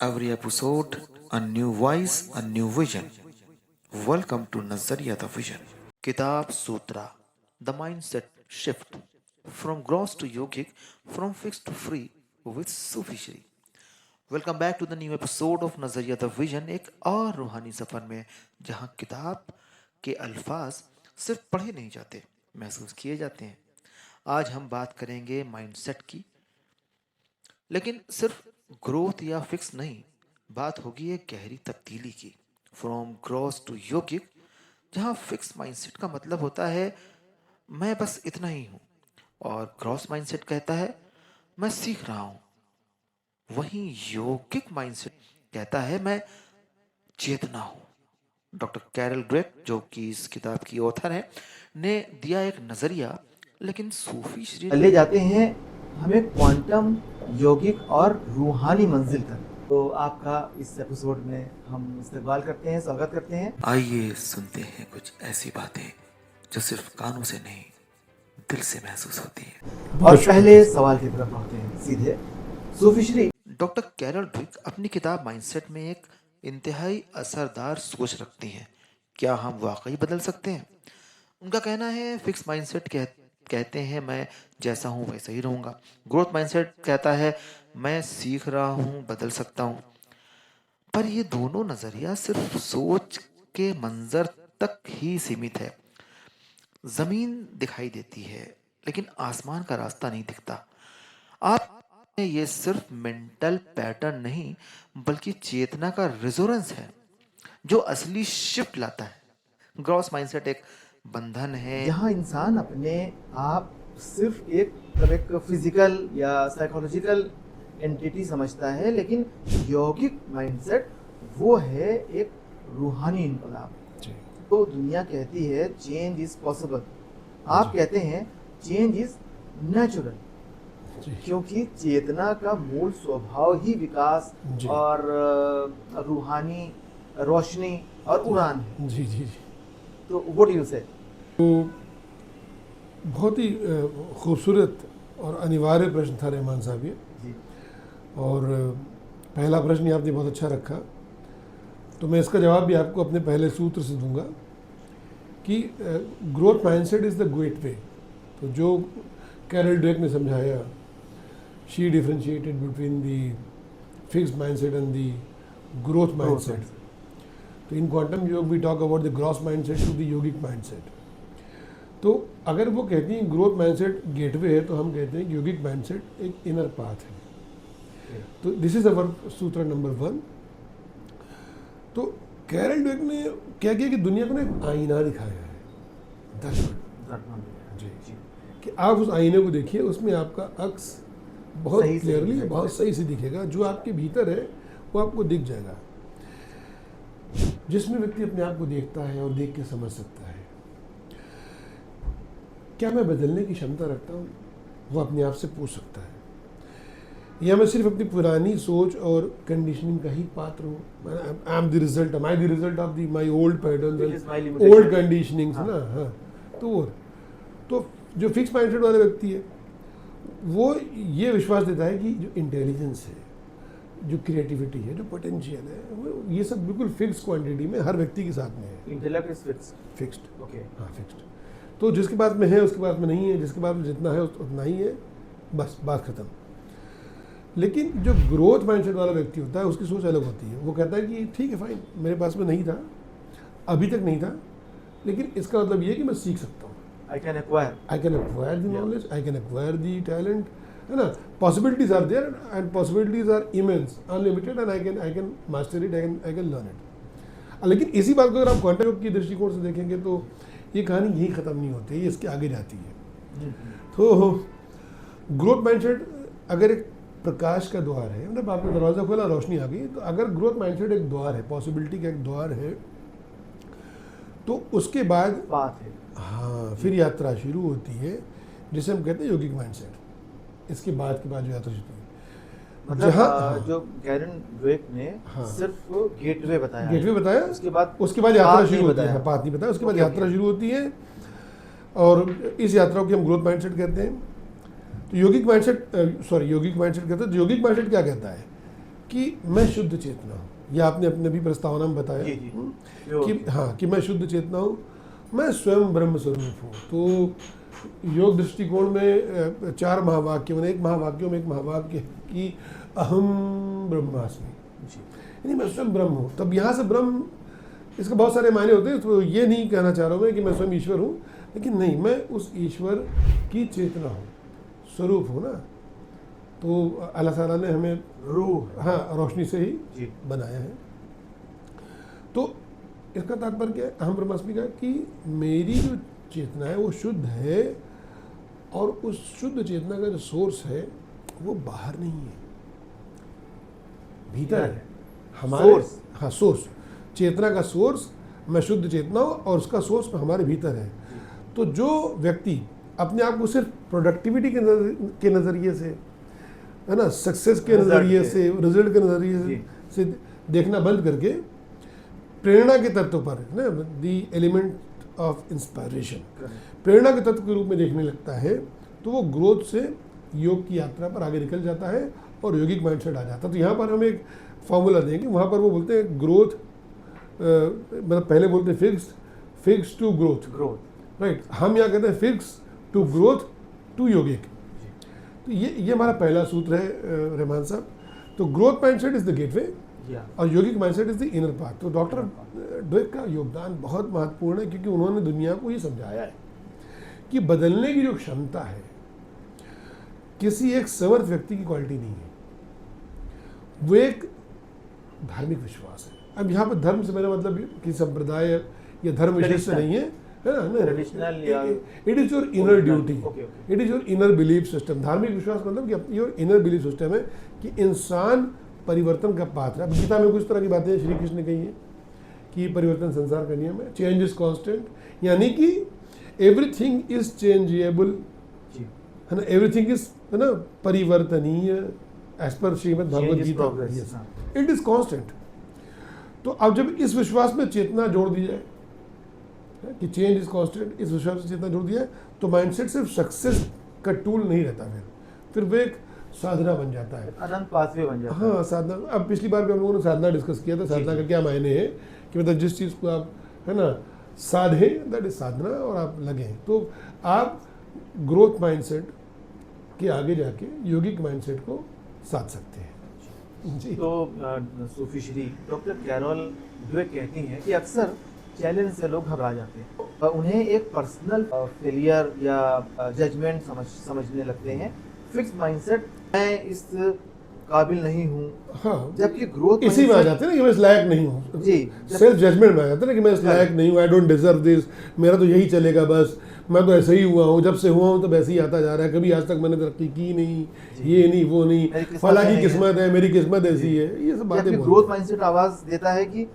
Every episode, a new voice, a new vision. Welcome to Nazariya the Vision. Kitab Sutra, the mindset shift from gross to yogic, from fixed to free with Sufi Shri. Welcome back to the new episode of Nazariya the vision, एक और रूहानी सफ़र में जहां किताब के अल्फाज सिर्फ पढ़े नहीं जाते, महसूस किए जाते हैं। आज हम बात करेंगे माइंडसेट की, लेकिन सिर्फ ग्रोथ या फिक्स नहीं, बात होगी एक गहरी तब्दीली की। फ्रॉम ग्रोथ टू योगिक, जहाँ फिक्स माइंडसेट का मतलब होता है मैं बस इतना ही हूँ, और ग्रोथ माइंडसेट कहता है मैं सीख रहा हूँ। वहीं योगिक माइंडसेट कहता है मैं चेतना हूँ। डॉक्टर कैरल ड्वेक, जो कि इस किताब की ऑथर है, ने दिया एक नजरिया, लेकिन सूफी श्री ले जाते हैं हमें क्वांटम, यौगिक और रूहानी मंजिल तक। तो आपका इस एपिसोड में हम इस्तकबाल करते हैं, स्वागत करते हैं। आइए सुनते हैं कुछ ऐसी बातें जो सिर्फ कानों से नहीं, दिल से महसूस होती है। और पहले सवाल की तरफ बढ़ते हैं सीधे। सूफी श्री डॉक्टर कैरल ड्वेक अपनी किताब माइंडसेट में एक इंतहाई असरदार सोच रखती हैं। क्या हम वाकई बदल सकते हैं? उनका कहना है फिक्स माइंडसेट कहते हैं मैं जैसा हूँ वैसा ही रहूँगा। ग्रोथ माइंडसेट कहता है मैं सीख रहा हूँ, बदल सकता हूँ। पर ये दोनों नज़रिया सिर्फ सोच के मंजर तक ही सीमित है। ज़मीन दिखाई देती है, लेकिन आसमान का रास्ता नहीं दिखता। आप ये सिर्फ मेंटल पैटर्न नहीं, बल्कि चेतना का रेजोनेंस है जो असली शिफ्ट लाता है। ग्रॉस माइंडसेट एक बंधन है जहाँ इंसान अपने आप सिर्फ एक फिजिकल या साइकोलॉजिकल एंटिटी समझता है, लेकिन यौगिक माइंडसेट वो है एक रूहानी इनकलाब। तो दुनिया कहती है चेंज इज पॉसिबल, आप कहते हैं चेंज इज नेचुरल, क्योंकि चेतना का मूल स्वभाव ही विकास और रूहानी रोशनी और उड़ान है। जी जी जी। तो व्हाट यू से? बहुत ही खूबसूरत और अनिवार्य प्रश्न था रहमान साहब ये। जी। और पहला प्रश्न ही आपने बहुत अच्छा रखा, तो मैं इसका जवाब भी आपको अपने पहले सूत्र से दूंगा कि growth mindset is the gateway. तो जो कैरल ड्वेक ने समझाया, she differentiated between the fixed mindset and the growth mindset. तो in quantum yog we talk about the gross mindset to the yogic mindset. तो अगर वो कहती हैं ग्रोथ माइंडसेट गेटवे है, तो हम कहते हैं योगिक माइंडसेट एक इनर पाथ है। तो दिस इज अवर सूत्र नंबर 1। तो कैरल ड्वेक ने क्या किया कि दुनिया को ना एक आईना दिखाया है, दर्पण जी, कि आप उस आईने को देखिए, उसमें आपका अक्स बहुत क्लियरली, बहुत सही से दिखेगा। जो आपके भीतर है वो आपको दिख जाएगा। जिसमें व्यक्ति अपने आप को देखता है और देख के समझ सकता है क्या मैं बदलने की क्षमता रखता हूँ, वो अपने आप से पूछ सकता है, या मैं सिर्फ अपनी पुरानी सोच और कंडीशनिंग का ही पात्र हूँ। I am the result, am I the result of the my old patterns, old conditionings ना। हाँ, तो जो फिक्स माइंडसेट वाला व्यक्ति है वो ये विश्वास देता है कि जो इंटेलिजेंस है, जो क्रिएटिविटी है, जो पोटेंशियल है, वो ये सब बिल्कुल फिक्स क्वांटिटी में हर व्यक्ति के साथ में है। Intellect is fixed. ओके। हाँ, फिक्स्ड। तो जिसके पास में है उसके पास में नहीं है, जिसके पास में जितना है उतना ही है, बस बात खत्म। लेकिन जो ग्रोथ माइंडसेट वाला व्यक्ति होता है उसकी सोच अलग होती है। वो कहता है कि ठीक है, फाइन, मेरे पास में नहीं था, अभी तक नहीं था, लेकिन इसका मतलब ये कि मैं सीख सकता हूँ। I can acquire the knowledge, I can acquire the talent, है ना। Possibilities are there and possibilities are immense, unlimited, and I can master it, I can learn it। लेकिन इसी बात को अगर आप क्वांटम योग की दृष्टिकोण से देखेंगे तो ये कहानी यही ख़त्म नहीं होती है, ये इसके आगे जाती है। तो ग्रोथ माइंडसेट अगर एक प्रकाश का द्वार है, मतलब आपने दरवाज़ा खोला, रोशनी आ गई, तो अगर ग्रोथ माइंडसेट एक द्वार है, पॉसिबिलिटी का एक द्वार है, तो उसके बाद बात है। हाँ, फिर यात्रा शुरू होती है, जिसे हम कहते हैं योगिक माइंडसेट। इसके बाद जो यात्रा शुरू होती है, मतलब जो कैरल ड्वेक ने सिर्फ गेटवे बताया, उसके बाद यात्रा शुरू होती है। पाथ नहीं बताया, उसके बाद यात्रा शुरू होती है, और इस यात्रा को हम ग्रोथ माइंडसेट कहते हैं। तो योगिक माइंडसेट कहते हैं। योगिक माइंडसेट क्या कहता है कि मैं शुद्ध चेतना हूँ, यह आपने अपने भी प्रस्तावना में बताया जी, जी। कि हाँ, कि मैं शुद्ध चेतना हूँ, मैं स्वयं ब्रह्म स्वरूप हूँ। तो योग दृष्टिकोण में 4 महावाक्य, मैंने एक महावाक्यों में एक महावाक्य कि अहम ब्रह्मास्मि, यानी मैं स्वयं ब्रह्म हूँ। तब यहाँ से ब्रह्म, इसके बहुत सारे मायने होते हैं, तो ये नहीं कहना चाह रहा हूँ मैं कि मैं स्वयं ईश्वर हूँ, लेकिन नहीं, मैं उस ईश्वर की चेतना हूँ, स्वरूप हूँ ना। तो अल्लाह ताला ने हमें रूह, हाँ, रोशनी से ही जी, बनाया है। तो इसका तात्पर्य क्या है अहम ब्रह्मास्मि का, कि मेरी जो चेतना है वो शुद्ध है, और उस शुद्ध चेतना का जो सोर्स है वो बाहर नहीं है, भीतर है हमारे। सोर्स। हाँ, सोर्स, चेतना का सोर्स मैं शुद्ध चेतना हूँ, और उसका सोर्स हमारे भीतर है। तो जो व्यक्ति अपने आप को सिर्फ प्रोडक्टिविटी के नज़रिए से, है ना, सक्सेस के रिजल्ट नज़रिए के। से, रिजल्ट के नज़रिए जी। से देखना बंद करके प्रेरणा के तत्व पर, है ना, द एलिमेंट ऑफ इंस्पायरेशन, प्रेरणा के तत्व के रूप में देखने लगता है, तो वो ग्रोथ से योग की यात्रा पर आगे निकल जाता है और यौगिक माइंडसेट आ जाता है। तो यहाँ पर हम एक फॉर्मूला देंगे, वहाँ पर वो बोलते हैं ग्रोथ, मतलब पहले बोलते हैं फिक्स टू ग्रोथ, राइट। हम यहाँ कहते हैं फिक्स टू ग्रोथ टू यौगिक। तो ये हमारा पहला सूत्र है रहमान साहब। तो growth mindset is the gateway, और यौगिक mindset is the inner path. तो डॉक्टर ड्वेक का योगदान बहुत महत्वपूर्ण है, क्योंकि उन्होंने दुनिया को ये समझाया है कि बदलने की जो क्षमता है किसी एक समर्थ व्यक्ति की क्वालिटी नहीं है, वो एक धार्मिक विश्वास है। अब यहाँ पर धर्म से मेरा मतलब कि संप्रदाय या धर्म विशेष से नहीं है, है ना, ट्रेडिशनल या it is your inner duty, okay, it is your inner belief system. धार्मिक विश्वास मतलब कि योर इनर बिलीफ सिस्टम है कि इंसान परिवर्तन का पात्र है। गीता में कुछ तरह की बातें श्री कृष्ण ने कही है कि परिवर्तन संसार का नियम है, चेंज इज कांस्टेंट, यानी कि एवरीथिंग इज चेंजेबल, है ना, एवरीथिंग इज, है ना, परिवर्तनीय एज पर Shrimad Bhagavad Gita, it is constant. तो अब जब इस विश्वास में चेतना जोड़ दी जाए कि चेंज इज कांस्टेंट, इस विश्वास में चेतना जोड़ दिया, तो माइंडसेट सिर्फ सक्सेस का टूल नहीं रहता, फिर वो एक साधना बन जाता है, अनंत पाथवे बन जाता है। हाँ, साधना। अब पिछली बार भी हम लोगों ने साधना डिस्कस किया था, साधना का क्या मायने है, कि मतलब जिस चीज़ को आप, है ना, साधें, दैट इज साधना, और आप लगें, तो आप ग्रोथ माइंडसेट के आगे जाके यौगिक माइंडसेट को साध सकते हैं जी। तो सूफी श्री डॉक्टर कैरोल ड्वेक कहती हैं कि अक्सर चैलेंज से लोग घबरा जाते हैं, उन्हें एक पर्सनल फेलियर या जजमेंट समझने लगते हैं। फिक्स माइंडसेट, मैं इस काबिल नहीं हूँ, हाँ, जबकि ग्रोथ इसी में आ जाते हैं ना कि मैं इस लायक नहीं हूँ जी, सेल्फ जजमेंट में आ जाता है ना कि मैं इस लायक नहीं हूँ, आई डोंट डिजर्व दिस, मेरा तो यही चलेगा बस, मैं तो ऐसे ही हुआ हूँ, जब से हुआ हूँ तो ऐसे ही आता जा रहा है, कभी आज तक मैंने तरक्की की नहीं, ये नहीं वो नहीं, फला की किस्मत है, मेरी किस्मत ऐसी है, ये सब बातें। ग्रोथ माइंडसेट आवाज देता है कि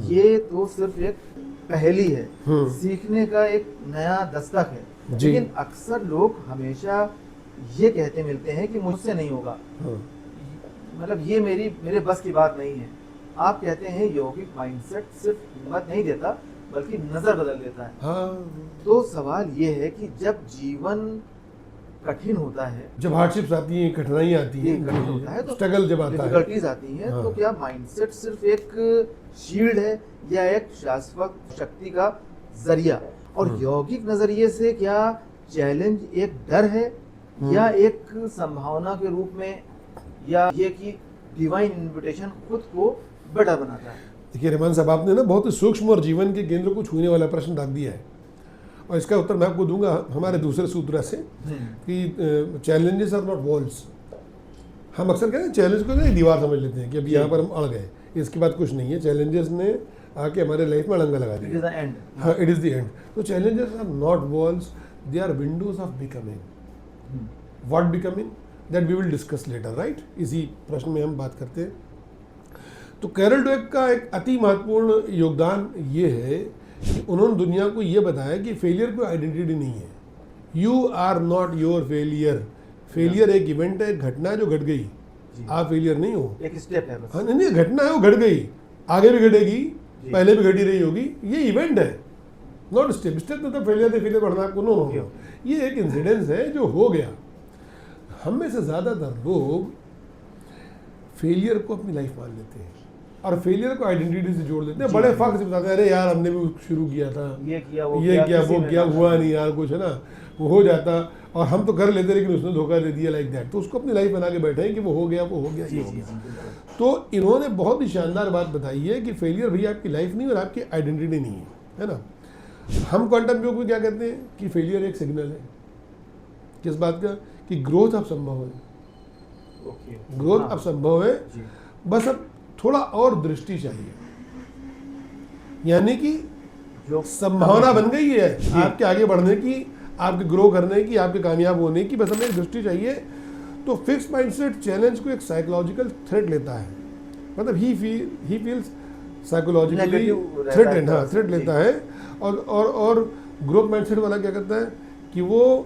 ये तो सिर्फ एक पहेली है, सीखने का एक नया दस्तक है। लेकिन अक्सर लोग हमेशा ये कहते मिलते हैं कि मुझसे नहीं होगा, मतलब ये मेरे बस की बात नहीं है। आप कहते हैं यौगिक माइंडसेट सिर्फ हिम्मत नहीं देता बल्कि नजर बदल देता है। हाँ। तो सवाल ये है कि जब जीवन कठिन होता है, जब हार्डशिप्स आती हैं, कठिनाइयाँ आती हैं, कठिन होता है, तो स्ट्रगल जब आता है, डिफिकल्टीज आती हैं, तो क्या माइंडसेट सिर्फ एक शील्ड है या एक शाश्वत शक्ति का जरिया? और यौगिक नजरिए से क्या चैलेंज एक डर है या एक संभावना के रूप में, या ये कि डिवाइन इन्विटेशन खुद को बेटर बनाता है? देखिए रहमान साहब, आपने ना बहुत ही सूक्ष्म और जीवन के केंद्र को छूने वाला प्रश्न रख दिया है, और इसका उत्तर मैं आपको दूंगा हमारे दूसरे सूत्र से कि चैलेंजेस आर नॉट वॉल्स। हम अक्सर कहते हैं चैलेंज को एक दीवार समझ लेते हैं कि अभी यहाँ पर हम अड़ गए, इसके बाद कुछ नहीं है। चैलेंजेस ने आके हमारे लाइफ में अड़ंगा लगा दिया, इट इज द एंड। हाँ, इट इज़ द एंड। तो challenges are not walls, they are windows of becoming. What becoming, that we will discuss later, right. इसी प्रश्न में हम बात करते हैं। तो कैरल ड्वेक का एक अति महत्वपूर्ण योगदान ये है कि उन्होंने दुनिया को ये बताया कि फेलियर कोई आइडेंटिटी नहीं है। You are not your failure. Failure एक इवेंट है, एक घटना है जो घट गई, आप फेलियर नहीं हो, एक स्टेप है बस। हाँ, नहीं, घटना है, वो घट गई, आगे भी घटेगी, पहले भी घटी रही होगी, ये इवेंट है, नॉट स्टेप। स्टेप मतलब फेलियर बढ़ना आपको नो, ये एक इंसिडेंस है जो हो गया। हम में से ज़्यादातर लोग फेलियर को अपनी लाइफ मान लेते हैं और फेलियर को आइडेंटिटी से जोड़ देते हैं। बड़े फख्र से बताते हैं, अरे यार हमने भी शुरू किया था, ये किया वो किया हुआ नहीं यार कुछ, है ना, वो हो जाता और हम तो कर लेते लेकिन उसने धोखा दे दिया, लाइक दैट। तो उसको अपनी लाइफ बना के बैठे हैं कि वो हो गया ये हो गया। तो इन्होंने बहुत ही शानदार बात बताई है कि फेलियर भैया आपकी लाइफ नहीं और आपकी आइडेंटिटी नहीं है ना। हम क्वांटम योग में क्या कहते हैं कि फेलियर एक सिग्नल है, किस बात का, कि ग्रोथ अब संभव है, ग्रोथ अब संभव है, बस अब थोड़ा और दृष्टि चाहिए, यानी कि जो संभावना बन गई है आपके आगे बढ़ने की, आपके ग्रो करने की, आपके कामयाब होने की, बस हमें एक दृष्टि चाहिए। तो फिक्स माइंडसेट चैलेंज को एक साइकोलॉजिकल थ्रेट लेता है, मतलब ही फील्स साइकोलॉजिकली थ्रेट लेता है। और ग्रोथ माइंडसेट वाला क्या करता है कि वो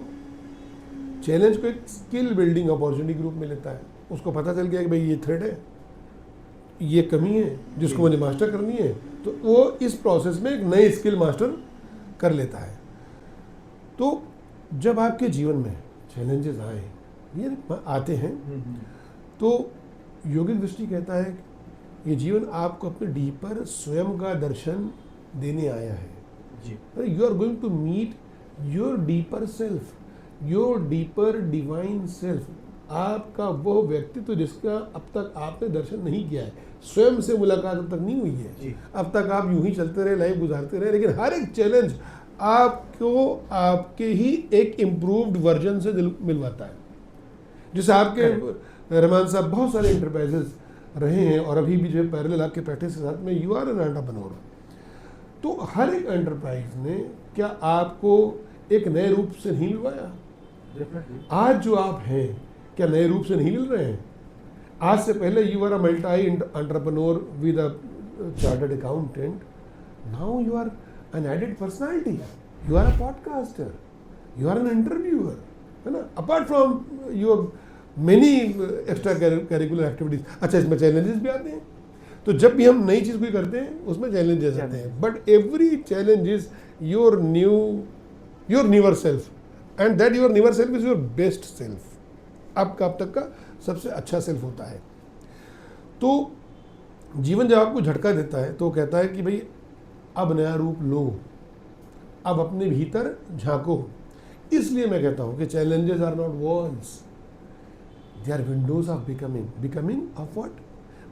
चैलेंज को एक स्किल बिल्डिंग अपॉर्चुनिटी के रूप में लेता है। उसको पता चल गया कि भाई ये थ्रेट है, ये कमी है जिसको मुझे मास्टर करनी है, तो वो इस प्रोसेस में एक नई स्किल मास्टर कर लेता है। तो जब आपके जीवन में चैलेंजेस आए, ये आते हैं, तो योगिक दृष्टि कहता है ये जीवन आपको अपने डीपर स्वयं का दर्शन देने आया है। You are going to meet your deeper self, your deeper divine self, आपका वो व्यक्तित्व जिसका अब तक आपने दर्शन नहीं किया है, स्वयं से मुलाकात अब तक नहीं हुई है। अब तक आप यूं ही चलते रहे, लाइफ गुजारते रहे, लेकिन हर एक चैलेंज आपको आपके ही एक इम्प्रूव्ड वर्जन से मिलवाता है। जैसे आपके रहमान साहब बहुत सारे एंटरप्राइजेस रहे हैं और अभी भी जो पैरेलल आपके प्रैक्टिस के साथ में यू आर एन एंटरप्रेन्योर। तो हर एक एंटरप्राइज ने क्या आपको एक नए रूप से नहीं मिलवाया? आज जो आप हैं क्या नए रूप से नहीं मिल रहे हैं? आज से पहले you are a multi entrepreneur with a chartered accountant, now you are an added personality, you are a podcaster, you are an interviewer, है ना, apart from your many extra curricular activities। अच्छा, इसमें challenges भी आते हैं, तो जब भी हम नई चीज़ कोई करते हैं उसमें challenges आते हैं, but every challenge is your newer self, and that your newer self is your best self, आपका अब तक का सबसे अच्छा सेल्फ होता है। तो जीवन जब आपको झटका देता है तो कहता है कि भाई अब नया रूप लो, अब अपने भीतर झांको। इसलिए मैं कहता हूं कि challenges are not walls, they are windows of becoming of what,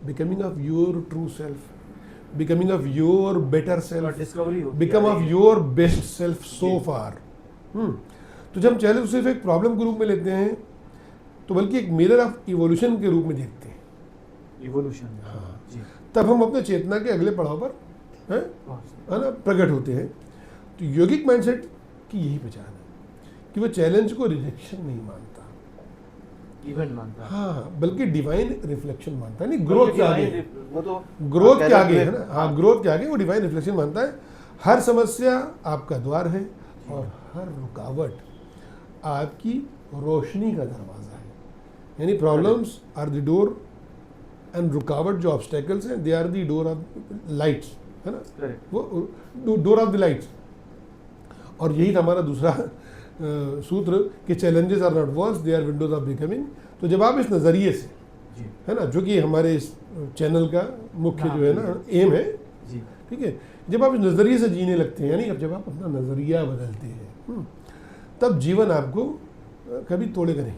becoming of your true self, becoming of your better self, become of your best self so far. तो जब हम चैलेंज सिर्फ एक प्रॉब्लम के रूप में लेते हैं तो बल्कि एक मिरर ऑफ इवोल्यूशन के रूप में देखते हैं। इवोल्यूशन, हाँ, तब हम अपने चेतना के अगले पड़ाव पर है ना प्रकट होते हैं। तो योगिक माइंडसेट की यही पहचान है कि वो चैलेंज को रिजेक्शन नहीं मानता, इवेंट मानता, हाँ, बल्कि डिवाइन रिफ्लेक्शन मानता है। नहीं, ग्रोथ के आगे, वो तो ग्रोथ के आगे है ना, हाँ, ग्रोथ के आगे वो डिवाइन रिफ्लेक्शन मानता है। हर समस्या आपका द्वार है और हर रुकावट आपकी रोशनी का दरवाजा है। यानी problems are the door and रुकावट जो ऑब्स्टेकल्स हैं they are the door of lights, है ना, वो डोर ऑफ द लाइट्स। और यही था हमारा दूसरा सूत्र कि challenges are not walls, they are windows of becoming. तो जब आप इस नज़रिए से, है ना, जो कि हमारे इस चैनल का मुख्य जो है ना एम है, ठीक है, जब आप इस नज़रिए से जीने लगते हैं, यानी अब जब आप अपना नज़रिया बदलते हैं, तब जीवन आपको कभी तोड़ेगा नहीं,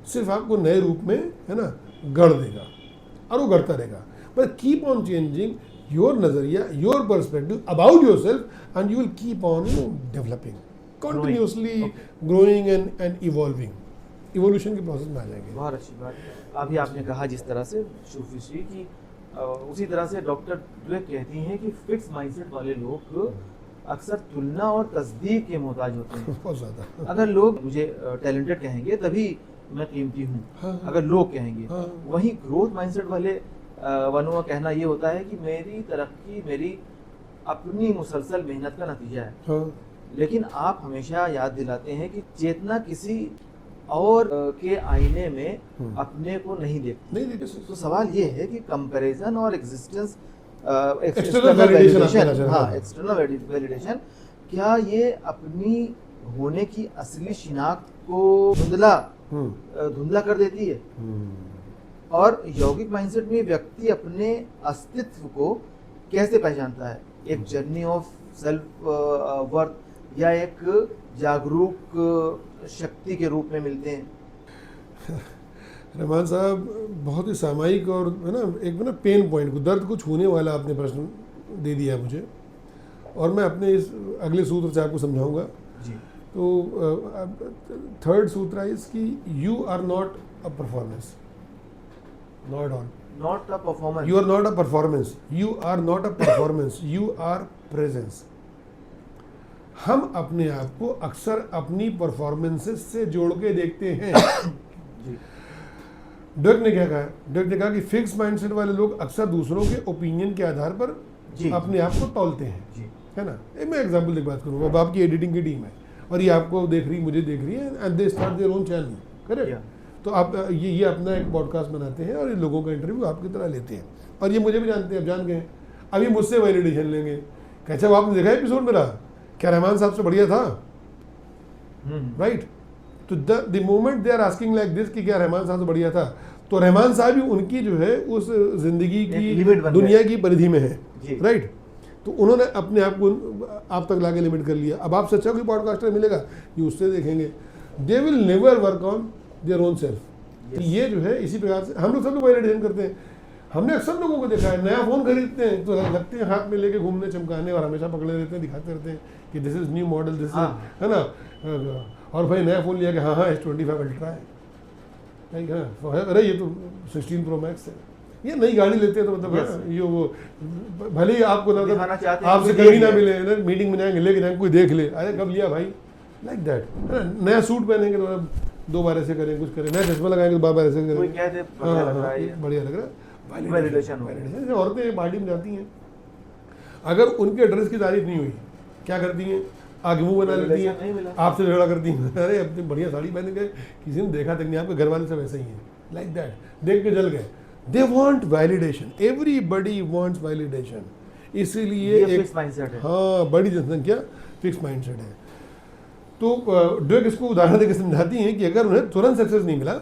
सिर्फ आपको नए रूप में, है ना, गढ़ देगा और वो गढ़ता रहेगा। But keep on changing your नजरिया, your perspective about your self, and you will keep on developing, continuously growing and evolving. Evolution के प्रोसेस में आ जाएंगे। बहुत अच्छी बात। अभी आपने कहा जिस तरह से सूफी की, उसी तरह से डॉक्टर ड्वेक कहती हैं कि फिक्स माइंडसेट वाले लोग अक्सर तुलना और तस्दीक के मोहताज होते हैं। बहुत ज़्यादा। अगर लोग मुझे टैलेंटेड कहेंगे तभी मैं कीमती हूँ, हाँ, अगर लोग कहेंगे। हाँ, वहीं ग्रोथ माइंडसेट वाले वनों का कहना ये होता है कि मेरी तरक्की मेरी अपनी मुसलसल मेहनत का नतीजा है। हाँ, लेकिन आप हमेशा याद दिलाते हैं कि चेतना किसी और के आईने में अपने को नहीं देखती। नहीं देखते। तो सवाल ये है कि कंपैरिजन और एग्जिस्टेंस, एक्सटर्नल वैलिडेशन, हाँ, एक्सटर्नल वैलिडेशन, क्या ये अपनी होने की असली शिनाख्त को धुंधला कर देती है? और यौगिक माइंडसेट में व्यक्ति अपने अस्तित्व को कैसे पहचानता है? एक जर्नी ऑफ सेल्फ वर्थ या एक जागरूक शक्ति के रूप में मिलते हैं? रहमान साहब बहुत ही सामयिक और है ना, एक ना पेन पॉइंट को, दर्द को छूने वाला आपने प्रश्न दे दिया मुझे, और मैं अपने इस अगले सूत्र से आपको समझाऊंगा। जी। तो थर्ड सूत्र इज कि you are not a performance, not all, not a performance. You are not a performance, you are not a performance, you are presence. हम अपने आप को अक्सर अपनी परफॉर्मेंसेस से जोड़ के देखते हैं। जी। डर्क ने क्या कहा? डर्क ने कहा कि फिक्स माइंडसेट वाले लोग अक्सर दूसरों के ओपिनियन के आधार पर जी। अपने आप को तौलते हैं, जी। है ना। मैं एग्जांपल की बात करूंगा। अब आपकी एडिटिंग की टीम है और ये आपको देख रही, मुझे देख रही है, and they start their own channel, correct. तो आप ये अपना एक पॉडकास्ट बनाते हैं और ये लोगों का इंटरव्यू आपकी तरह लेते हैं, और ये मुझे भी जानते हैं, अब जान गए। अब ये मुझसे वैलिडेशन लेंगे, कहते हैं आपने देखा एपिसोड मेरा, क्या रहमान साहब से बढ़िया था, राइट। तो the moment they are asking like this कि क्या रहमान साहब से बढ़िया था, तो रहमान साहब भी उनकी जो है उस जिंदगी की दुनिया की परिधि में है, राइट। तो उन्होंने अपने आप को आप तक लाके लिमिट कर लिया। अब आपसे अच्छा कोई पॉडकास्टर मिलेगा, ये उससे देखेंगे, they will never work on their own self. ये जो है इसी प्रकार से हम लोग सब लोग वैलिडेशन करते हैं। हमने अक्सर लोगों को देखा है, नया फोन खरीदते हैं तो लगते हैं हाथ में लेके घूमने चमकाने, और हमेशा पकड़े रहते हैं, दिखाते रहते हैं कि this is new model, this है ना। और भाई नया फोन लिया कि हाँ S25 अल्ट्रा है, अरे ये तो 16 प्रो मैक्स है। ये नई गाड़ी लेते हैं तो मतलब ये वो भले ही आपको ना आपसे कभी ना मिले ना, मीटिंग में आएंगे लेकिन कोई देख ले, अरे कब लिया भाई, लाइक दैट, है ना। नया सूट पहनेंगे तो 2 बार ऐसे करें, कुछ करें, नया चश्मा लगाएंगे तो बार ऐसे करें, बढ़िया लग रहा है, वैलिडेशन। औरतें पार्टी में जाती हैं, अगर उनके ड्रेस की तारीफ नहीं हुई, क्या करती हैं? आगे मुंह बना लेती हैं, आपसे झगड़ा करती हैं, अरे अपनी बढ़िया साड़ी पहन गए, किसी ने देखा तक नहीं, आपके घर वाले सब ऐसे ही हैं, लाइक दैट, देख के जल गए। They want validation, everybody wants validation, इसीलिए एक फिक्स माइंडसेट है। हाँ, बड़ी जनसंख्या फिक्स माइंडसेट है। तो ड्वेक इसको उदाहरण देकर समझाती हैं कि अगर उन्हें तुरंत सक्सेस नहीं मिला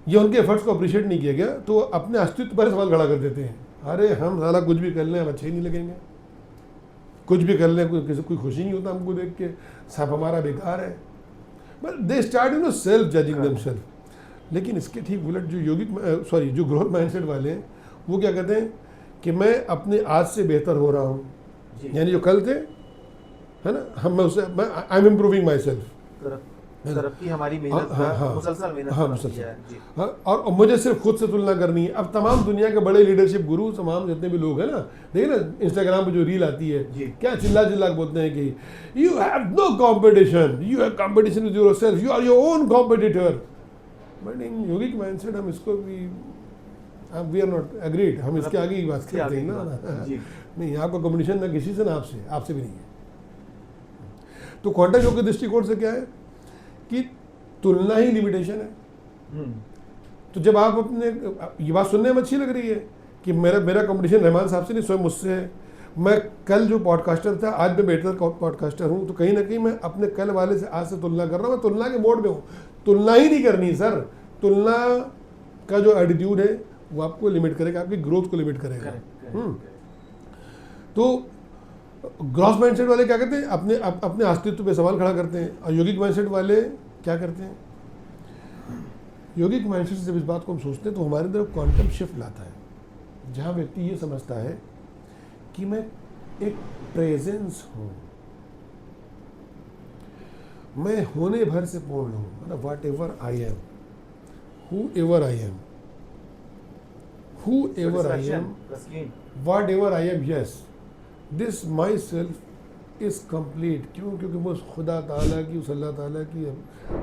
या उनके एफर्ट्स को अप्रिशिएट नहीं किया गया, तो अपने अस्तित्व पर सवाल खड़ा कर देते हैं, अरे हम साला कुछ भी कर लें हम अच्छे ही नहीं लगेंगे, कुछ भी कर लें कोई खुशी नहीं होता हमको देख के, सब हमारा बेकार है। But they start self judging themselves. लेकिन इसके ठीक उलट जो ग्रोथ माइंडसेट वाले हैं, वो क्या कहते हैं कि मैं अपने आज से बेहतर हो रहा हूँ, यानी जो कल थे, है ना, I am improving my self, तरक्की हमारी मेहनत का मुसलसल मेहनत हाँ, मुसलसल। और मुझे सिर्फ खुद से तुलना करनी है। अब तमाम दुनिया के बड़े लीडरशिप गुरु, तमाम जितने भी लोग हैं ना, देखिए ना इंस्टाग्राम पे जो रील आती है, क्या चिल्ला चिल्ला बोलते हैं कि you have no competition, you have competition with yourself, you are your own competitor. But in yogic mindset हम इसको भी वी आर नॉट एग्रीड, हम इसके आगे ही बात करते हैं ना। नहीं, आपका कॉम्पिटिशन ना किसी से ना आपसे भी नहीं है। तो क्वांटम योग के दृष्टिकोण से क्या है कि तुलना ही लिमिटेशन है। तो जब आप अपने, ये बात सुनने में अच्छी लग रही है कि मेरा कंपटीशन रहमान साहब से नहीं, स्वयं मुझसे है। मैं कल जो पॉडकास्टर था, आज मैं बेहतर पॉडकास्टर हूँ, तो कहीं ना कहीं मैं अपने कल वाले से आज से तुलना कर रहा हूँ, मैं तुलना के मोड में हूँ। तुलना ही नहीं करनी सर, तुलना का जो एटीट्यूड है वो आपको लिमिट करेगा, आपकी ग्रोथ को लिमिट करेगा। तो ग्रॉस माइंडसेट वाले क्या करते हैं, अपने अस्तित्व पे सवाल खड़ा करते हैं, और योगिक माइंडसेट वाले क्या करते हैं, योगिक माइंडसेट से जब इस बात को हम सोचते हैं तो हमारे अंदर क्वांटम शिफ्ट लाता है, जहाँ व्यक्ति ये समझता है कि मैं एक प्रेजेंस हूँ, मैं होने भर से पूर्ण हूँ, मतलब what ever I am, who ever I am, what ever I am, yes this my self is complete. क्यों? क्योंकि मैं उस खुदा ताला की, उस अल्लाह ताला की,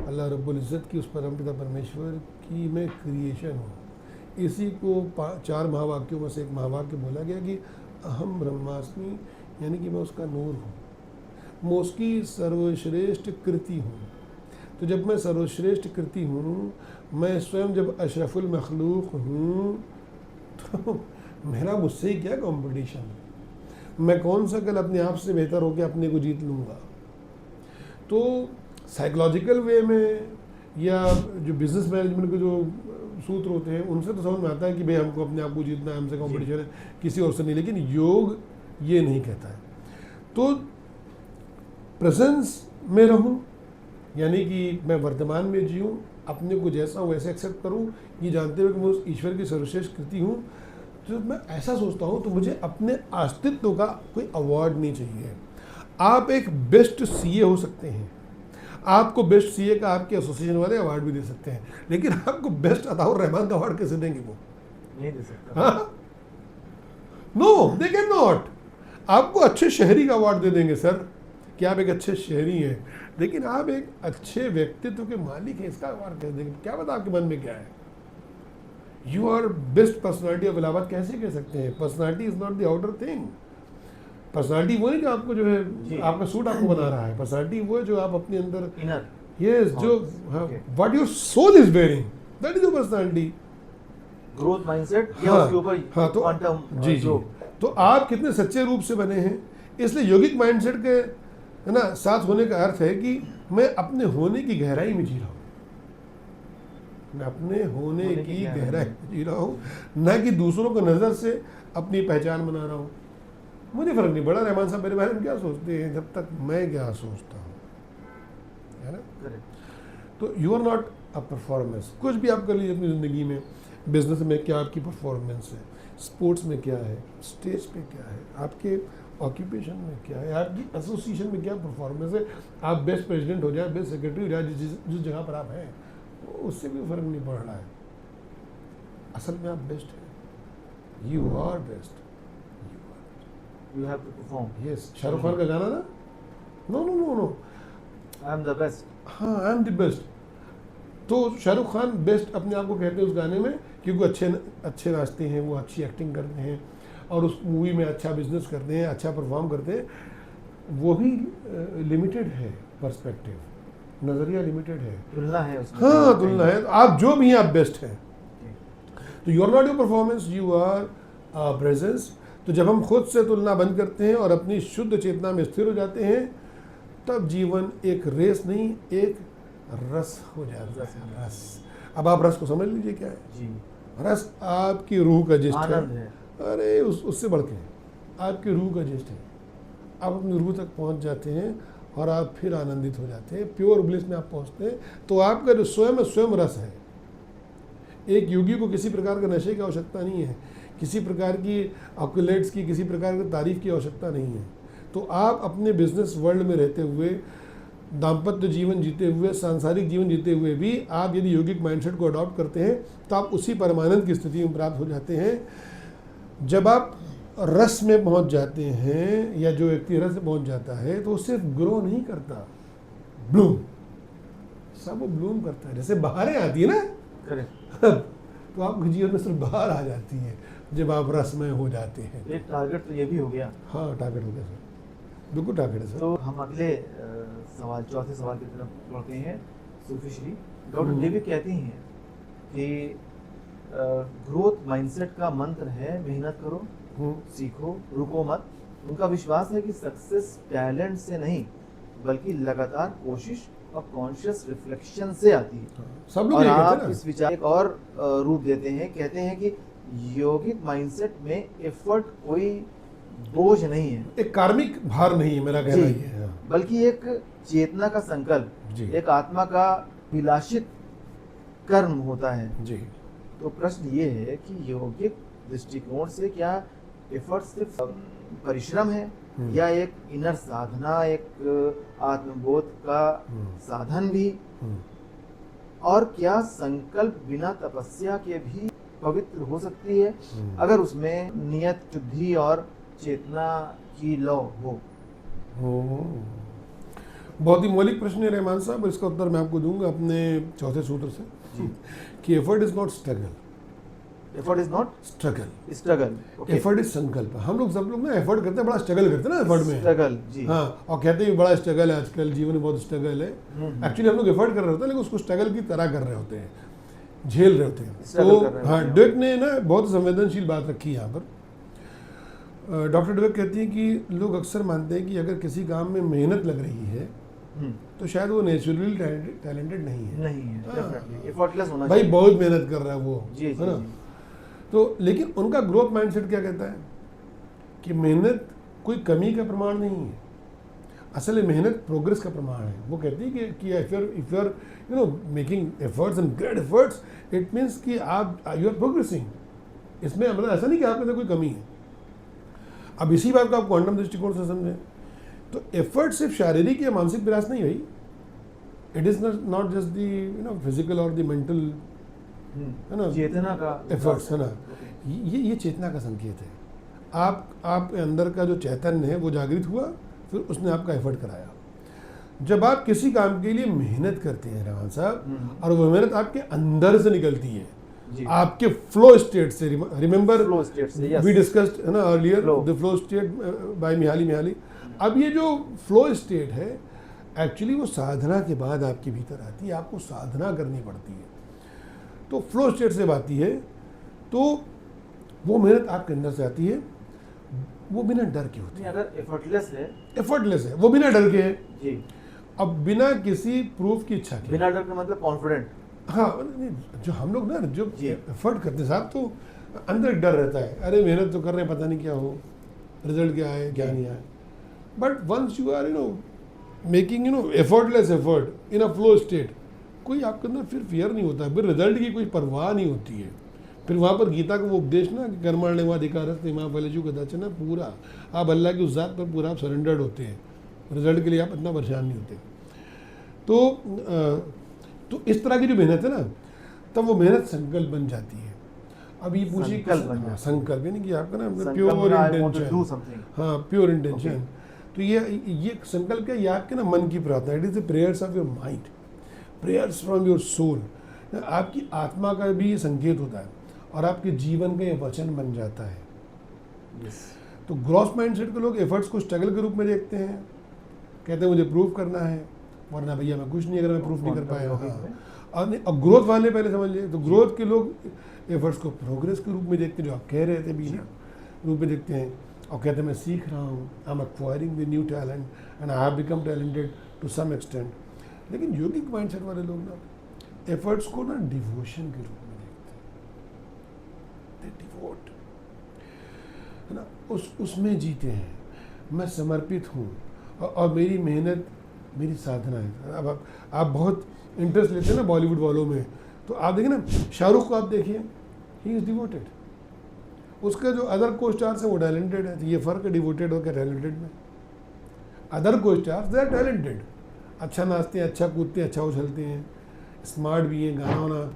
अल्लाह रब्बुल इज़्ज़त की, उस परमपिता परमेश्वर की मैं क्रिएशन हूँ। इसी को 4 महावाक्यों में से एक महावाक्य बोला गया कि अहम ब्रह्मास्मि, यानी कि मैं उसका नूर हूँ, मैं उसकी सर्वश्रेष्ठ कृति हूँ। तो जब मैं सर्वश्रेष्ठ कृति हूँ, मैं स्वयं जब अशरफुल मखलूक हूँ, तो मेरा मुझसे ही क्या कंपटीशन? मैं कौन सा कल अपने आप से बेहतर होकर अपने को जीत लूँगा? तो साइकोलॉजिकल वे में या जो बिजनेस मैनेजमेंट के जो सूत्र होते हैं उनसे तो समझ में आता है कि भाई हमको अपने आप को जीतना है, हमसे कंपटीशन है, किसी और से नहीं, लेकिन योग ये नहीं कहता है। तो प्रेजेंस में रहूं, यानी कि मैं वर्तमान में जीऊँ, अपने को जैसा हूँ वैसे एक्सेप्ट करूँ, ये जानते हुए कि मैं उस ईश्वर की सर्वश्रेष्ठ कृति हूँ। जब मैं ऐसा सोचता हूँ तो मुझे अपने अस्तित्व का कोई अवार्ड नहीं चाहिए। आप एक बेस्ट सीए हो सकते हैं, आपको बेस्ट सीए का आपके एसोसिएशन वाले अवार्ड भी दे सकते हैं, लेकिन आपको बेस्ट अताउर रहमान का अवार्ड कैसे देंगे वो? नहीं दे सकता। हाँ, नो दे कैन नॉट। आपको अच्छे शहरी का अवार्ड दे देंगे सर कि आप एक अच्छे शहरी हैं, लेकिन आप एक अच्छे व्यक्तित्व के मालिक हैं, इसका अवार्ड कैसे देंगे? क्या पता आपके मन में क्या है? You are best personality of Allahabad कैसे कह सकते हैं? Personality is not the outer thing. Personality वो है जो आपको जो है आपका सूट आपको बना रहा है, पर्सनैलिटी वो है जो आप अपने अंदर इनर यस जो what your soul is wearing, that is your personality. Growth mindset या हाँ, उसके ऊपर हाँ, तो क्वांटम जी जी, तो आप कितने सच्चे रूप से बने हैं। इसलिए योगिक माइंडसेट के है ना साथ होने का अर्थ है कि मैं अपने होने की गहराई में जी रहा हूँ, मैं अपने होने की गहराई में जी रहा हूँ, न कि दूसरों को नज़र से अपनी पहचान बना रहा हूँ। मुझे फर्क नहीं पड़ा रहमान साहब मेरे बारे में क्या सोचते हैं, जब तक मैं क्या सोचता हूँ, है ना। तो you are not a performance. कुछ भी आप कर लीजिए अपनी ज़िंदगी में, बिजनेस में क्या आपकी परफॉर्मेंस है, स्पोर्ट्स में क्या है, स्टेज पे क्या है, आपके ऑक्यूपेशन में क्या है, आपकी एसोसिएशन में क्या परफॉर्मेंस है। आप बेस्ट प्रेसिडेंट हो जाए, बेस्ट सेक्रेटरी हो जाए, जिस जगह पर आप हैं, उससे भी फर्क नहीं पड़ रहा है। असल में आप बेस्ट हैं, you are best, you have to perform. Yes, Shahrukh Khan का गाना ना, no no no no, I am the best. हाँ, आई एम द बेस्ट। तो शाहरुख खान बेस्ट अपने आप को कहते हैं उस गाने में, क्योंकि अच्छे नाचते हैं, वो अच्छी एक्टिंग करते हैं और उस मूवी में अच्छा बिजनेस करते हैं, अच्छा परफॉर्म करते हैं। वो भी लिमिटेड है पर्सपेक्टिव, नज़रिया लिमिटेड है, तुलना है उसमें। हाँ तुलना है। आप जो भी हैं आप बेस्ट हैं। तो you are not your performance, you are presence. तो जब हम खुद से तुलना बंद करते हैं और अपनी शुद्ध चेतना में स्थिर हो जाते हैं, तब जीवन एक रेस नहीं एक रस हो जाता है। रस, अब आप रस को समझ लीजिए क्या है जी। रस। आपकी रूह का जिस्ट आनंद है, है। अरे उससे बढ़ के आपकी रूह का जिस्ट है। आप अपनी रूह तक पहुंच जाते हैं और आप फिर आनंदित हो जाते हैं, प्योर ब्लिस में आप पहुंचते हैं। तो आपका जो स्वयं है, स्वयं रस है। एक योगी को किसी प्रकार का नशे की आवश्यकता नहीं है, किसी प्रकार की ऑक्यूलेट्स की, किसी प्रकार की तारीफ की आवश्यकता नहीं है। तो आप अपने बिजनेस वर्ल्ड में रहते हुए, दाम्पत्य जीवन जीते हुए, सांसारिक जीवन जीते हुए भी आप यदि योगिक माइंडसेट को अडॉप्ट करते हैं तो आप उसी परमानंद की स्थिति में प्राप्त हो जाते हैं। जब आप रस में पहुंच जाते हैं, या जो व्यक्ति रस में पहुंच जाता है, तो वो सिर्फ ग्रो नहीं करता, ब्लूम, सब वो ब्लूम करता है। जैसे बहारें आती है ना, करेक्ट। तो आपके जीवन में सिर्फ बाहर आ जाती है जब आप रसमय हो जाते हैं। एक टारगेट तो ये भी हो गया। हाँ, टारगेट हो गया सर, बिल्कुल टारगेट है सर। तो हम अगले सवाल, चौथे सवाल की तरफ बढ़ते हैं। सूफी श्री डॉक्टर डेविड कहती हैं कि ग्रोथ माइंडसेट का मंत्र है मेहनत करो, सीखो, रुको मत। उनका विश्वास है कि सक्सेस टैलेंट से नहीं बल्कि लगातार कोशिश और कॉन्शियस रिफ्लेक्शन से आती है। सब लोग और यही कहते आप हैं ना। इस विचार एक और रूप देते हैं, कहते हैं कि योगिक माइंडसेट में एफर्ट कोई बोझ नहीं है, एक कार्मिक भार नहीं है, मेरा कहना जी, ये है। बल्कि एक चेतना का संकल्प, जी। एक आत्मा का विलासित कर्म होता है। जी, तो प्रश्न ये है कि योगिक दृष्टिकोण से क्या एफर्ट सिर्फ परिश्रम है या एक इनर साधना, एक आत्मबोध का साधन भी, और क्या संकल्प बिना तपस्या के भी पवित्र हो सकती है अगर उसमें नियत, शुद्धि और चेतना की लौ हो? बहुत ही मौलिक प्रश्न है रहमान साहब, और इसका उत्तर मैं आपको दूंगा अपने चौथे सूत्र से कि effort is not struggle, effort is not struggle, struggle. Effort is संकल्प। हम लोग सब लोग ना एफर्ट करते हैं, बड़ा स्ट्रगल करते हैं ना एफर्ट में, स्ट्रगल, जी हाँ, और कहते हैं बड़ा स्ट्रगल है आजकल, जीवन में बहुत स्ट्रगल है। एक्चुअली हम लोग एफर्ट कर रहे होते हैं, लेकिन उसको स्ट्रगल की तरह कर रहे होते हैं, झेल रहे होते हैं। तो हाँ, डुवेक ने ना बहुत संवेदनशील बात रखी है यहाँ पर। डॉक्टर डुवेक कहती है कि लोग अक्सर मानते हैं कि अगर किसी काम में मेहनत लग रही है तो शायद वो नेचुरली टैलेंटेड नहीं है। नहीं है, हाँ। डेफिनेटली एफर्टलेस होना भाई चाहिए। बहुत मेहनत कर रहा है वो, जी जी है ना। जी। तो लेकिन उनका ग्रोथ माइंडसेट क्या कहता है कि मेहनत कोई कमी का प्रमाण नहीं है, असल में मेहनत प्रोग्रेस का प्रमाण है। वो कहती है कि if you are you know making efforts and great efforts, it means कि आप यू आर प्रोग्रेसिंग। इसमें मतलब ऐसा नहीं कि आप में से कोई कमी है। अब इसी बात को आप क्वांटम दृष्टिकोण से समझें तो एफर्ट सिर्फ शारीरिक या मानसिक प्रयास नहीं भाई, it is not just the you know physical और द मेंटल, है ना, चेतना का एफर्ट्स, है ना। Okay. ये चेतना का संकेत है। आपके अंदर का जो चैतन्य है वो जागृत हुआ, फिर उसने आपका एफर्ट कराया। जब आप किसी काम के लिए मेहनत करते हैं रहमान साहब, और वो मेहनत आपके अंदर से निकलती है, जी। आपके फ्लो स्टेट से, रिमेंबर Flow state से, yes. वी डिस्कस्ड है ना earlier Flow. The flow state by Mihaly. अब ये जो फ्लो स्टेट है एक्चुअली वो साधना के बाद आपके भीतर आती है, आपको साधना करनी पड़ती है। तो फ्लो स्टेट से आती है, तो वो मेहनत आपके अंदर से आती है, वो बिना डर के होती नहीं, है, अगर एफर्टलेस है एफर्टलेस है, वो बिना डर के है। जी, अब बिना किसी प्रूफ की इच्छा के, बिना डर के मतलब कॉन्फिडेंट। हाँ नहीं, जो हम लोग ना जो जी। एफर्ट करते हैं साहब, तो अंदर एक डर रहता है, अरे मेहनत तो कर रहे हैं, पता नहीं क्या हो, रिजल्ट क्या आए क्या नहीं आए। But once you are you know making you know effortless effort in a flow state, कोई आपके अंदर फिर फियर नहीं होता, फिर रिजल्ट की कोई परवाह नहीं होती है। फिर वहाँ पर गीता का वो उपदेश ना कि कर्मण्येवाधिकारस्ते मा फलेषु कदाचन, पूरा आप अल्लाह की उस ज़ात पर पूरा आप सरेंडर्ड होते हैं, रिजल्ट के लिए आप इतना परेशान नहीं होते। तो इस तरह की जो मेहनत है ना, तब वो मेहनत संकल्प बन जाती है। अब ये पूछिए संकल्प बन जाती है। संकल्प यानी कि आपका ना संकल्प प्योर मतलब I want to do intention, something. हाँ प्योर इंटेंशन। तो ये संकल्प क्या, ये आपके ना मन की प्रार्थना, it is the prayers of your mind, prayers from your soul. आपकी आत्मा का भी ये संकेत होता है, और आपके जीवन का ये वचन बन जाता है। Yes. तो ग्रॉस माइंडसेट के लोग एफर्ट्स को स्ट्रगल के रूप में देखते हैं, कहते हैं मुझे प्रूव करना है, वरना भैया मैं कुछ नहीं अगर मैं प्रूफ नहीं कर पाया। हाँ, और ग्रोथ वाले पहले समझ लिए, तो ग्रोथ के लोग एफर्ट्स को प्रोग्रेस के रूप में देखते हैं, जो आप कह रहे थे भी ना, रूप में देखते हैं, और कहते हैं मैं सीख रहा हूँ, I am acquiring the new talent and I have become talented to some extent. लेकिन योगिक माइंडसेट वाले लोग ना एफर्ट्स को ना डिवोशन के रूप में देखते हैं, दे डिवोट, है ना, उसमें जीते हैं, मैं समर्पित हूँ, और मेरी मेहनत मेरी साधना है। अब आप बहुत इंटरेस्ट लेते हैं ना बॉलीवुड वालों में, तो आप देखिए ना शाहरुख को आप देखिए, ही इज़ डिवोटेड, उसके जो अदर को स्टार्स हैं वो टैलेंटेड है। तो ये फ़र्क है डिवोटेड और क्या टैलेंटेड में। अदर को स्टार्स दे आर टैलेंटेड, अच्छा नाचते हैं, अच्छा कूदते हैं, अच्छा उछलते हैं, स्मार्ट भी हैं, गाना वाना